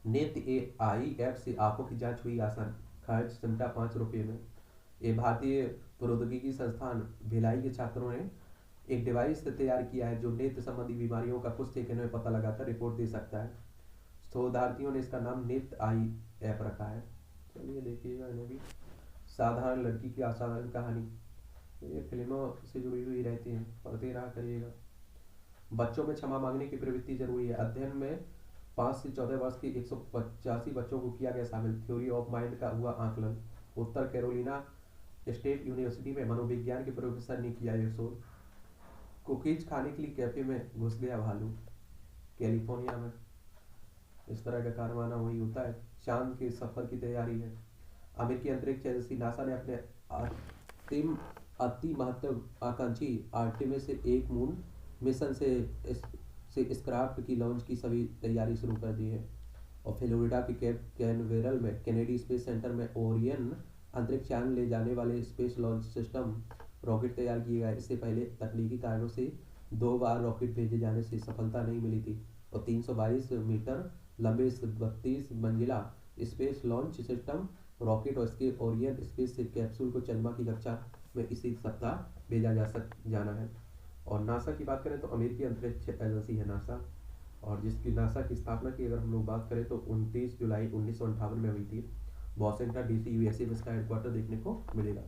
नेत्र AI ऐप से आंखों की जांच हुई आसान, खर्च सिमटा 5 रुपये में। ये भारतीय प्रौद्योगिकी संस्थान भिलाई के छात्रों ने एक डिवाइस तैयार किया है जो नेत्र संबंधी बीमारियों का कुछ सेकंड में पता लगाकर रिपोर्ट दे सकता है। शोधार्थियों ने इसका नाम नेत्र AI ऐप रखा है। चलिए देखिएगा इन्हें भी। साधारण लड़की की असाधारण कहानी, ये फिल्मों से जुड़ी हुई रहती हैं, पढ़ते रहा करिएगा। बच्चों में क्षमा मांगने की प्रवृत्ति जरूरी है। अध्ययन में 5 से 14 वर्ष के 185 बच्चों को किया गया शामिल। थ्योरी ऑफ माइंड का हुआ आकलन। उत्तर कैरोलिना स्टेट यूनिवर्सिटी में मनोविज्ञान के प्रोफेसर ने किया यह शोध। कुकीज खाने के लिए कैफे में घुस गया भालू। कैलिफोर्निया में इस तरह का कारनामा वही होता है। चांद के सफर की तैयारी है। अमेरिकी अंतरिक्ष एजेंसी नासा ने अपने अति महत्वाकांक्षी आर्टेमिस 1 मून मिशन से स्क्राफ्ट की लॉन्च की सभी तैयारी शुरू कर दी है। और फ्लोरिडा के कैप कैनवेरल में कैनेडी स्पेस सेंटर में ओरियन अंतरिक्ष यान ले जाने वाले स्पेस लॉन्च सिस्टम रॉकेट तैयार किए गए। इससे पहले तकनीकी कारणों से 2 बार रॉकेट भेजे जाने से सफलता नहीं मिली थी। और 322 मीटर लंबे 32 मंजिला स्पेस लॉन्च सिस्टम रॉकेट और इसके ओरियन स्पेस से कैप्सूल को चंद्रमा की कक्षा में इसी सप्ताह भेजा जाना है। और नासा की बात करें तो अमेरिकी अंतरिक्ष एजेंसी है नासा। और जिसकी नासा की स्थापना की अगर हम लोग बात करें तो 29 जुलाई 1958 में हुई थी। वॉशिंगटन DC USA में इसका हेडक्वार्टर देखने को मिलेगा।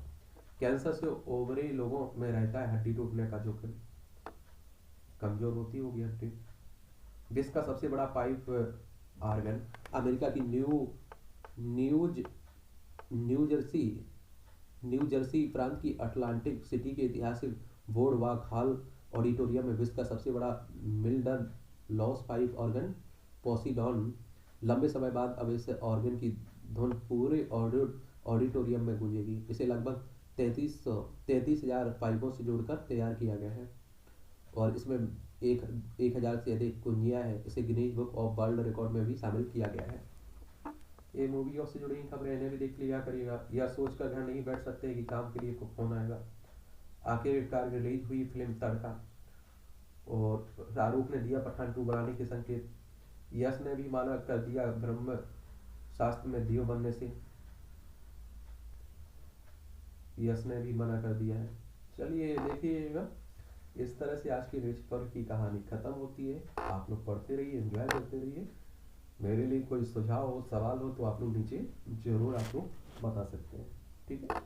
कैंसर से ओवरे लोगों में रहता है हड्डी टूटने का जोखिम, कमजोर होती होगी हड्डी। विश्व का सबसे बड़ा पाइप आर्गन अमेरिका की न्यू जर्सी प्रांत की अटलांटिक सिटी के ऐतिहासिक बोर्ड वॉक हॉल ऑडिटोरियम में विश्व का सबसे बड़ा मिल्डन लॉस पाइप ऑर्गन पोसीडॉन। लंबे समय बाद अब इस ऑर्गन की धुन पूरे ऑडिटोरियम में गूंजेगी। इसे लगभग 33,000 पाइपों से जोड़कर तैयार किया गया है। और इसमें 1,000 से अधिक कुंजियां हैं। इसे Guinness book of world record में भी शामिल किया गया है। ये मूवियों से जुड़ी खबरें इन्हें भी देख लिया करिएगा। यह सोच कर घर नहीं बैठ सकते कि काम के लिए फोन आएगा। आखिरकार रिलीज हुई फिल्म तड़का और शाहरुख ने दिया पठान 2 बनाने के संकेत। यश ने भी माना कर दिया ब्रह्म शास्त्र में दियो बनने से, यश ने भी मना कर दिया है। चलिए देखिएगा, इस तरह से आज की न्यूज़पेपर की कहानी खत्म होती है। आप लोग पढ़ते रहिए, एंजॉय करते रहिए। मेरे लिए कोई सुझाव हो, सवाल हो तो आप लोग नीचे जरूर आप लोग बता सकते हैं। ठीक है।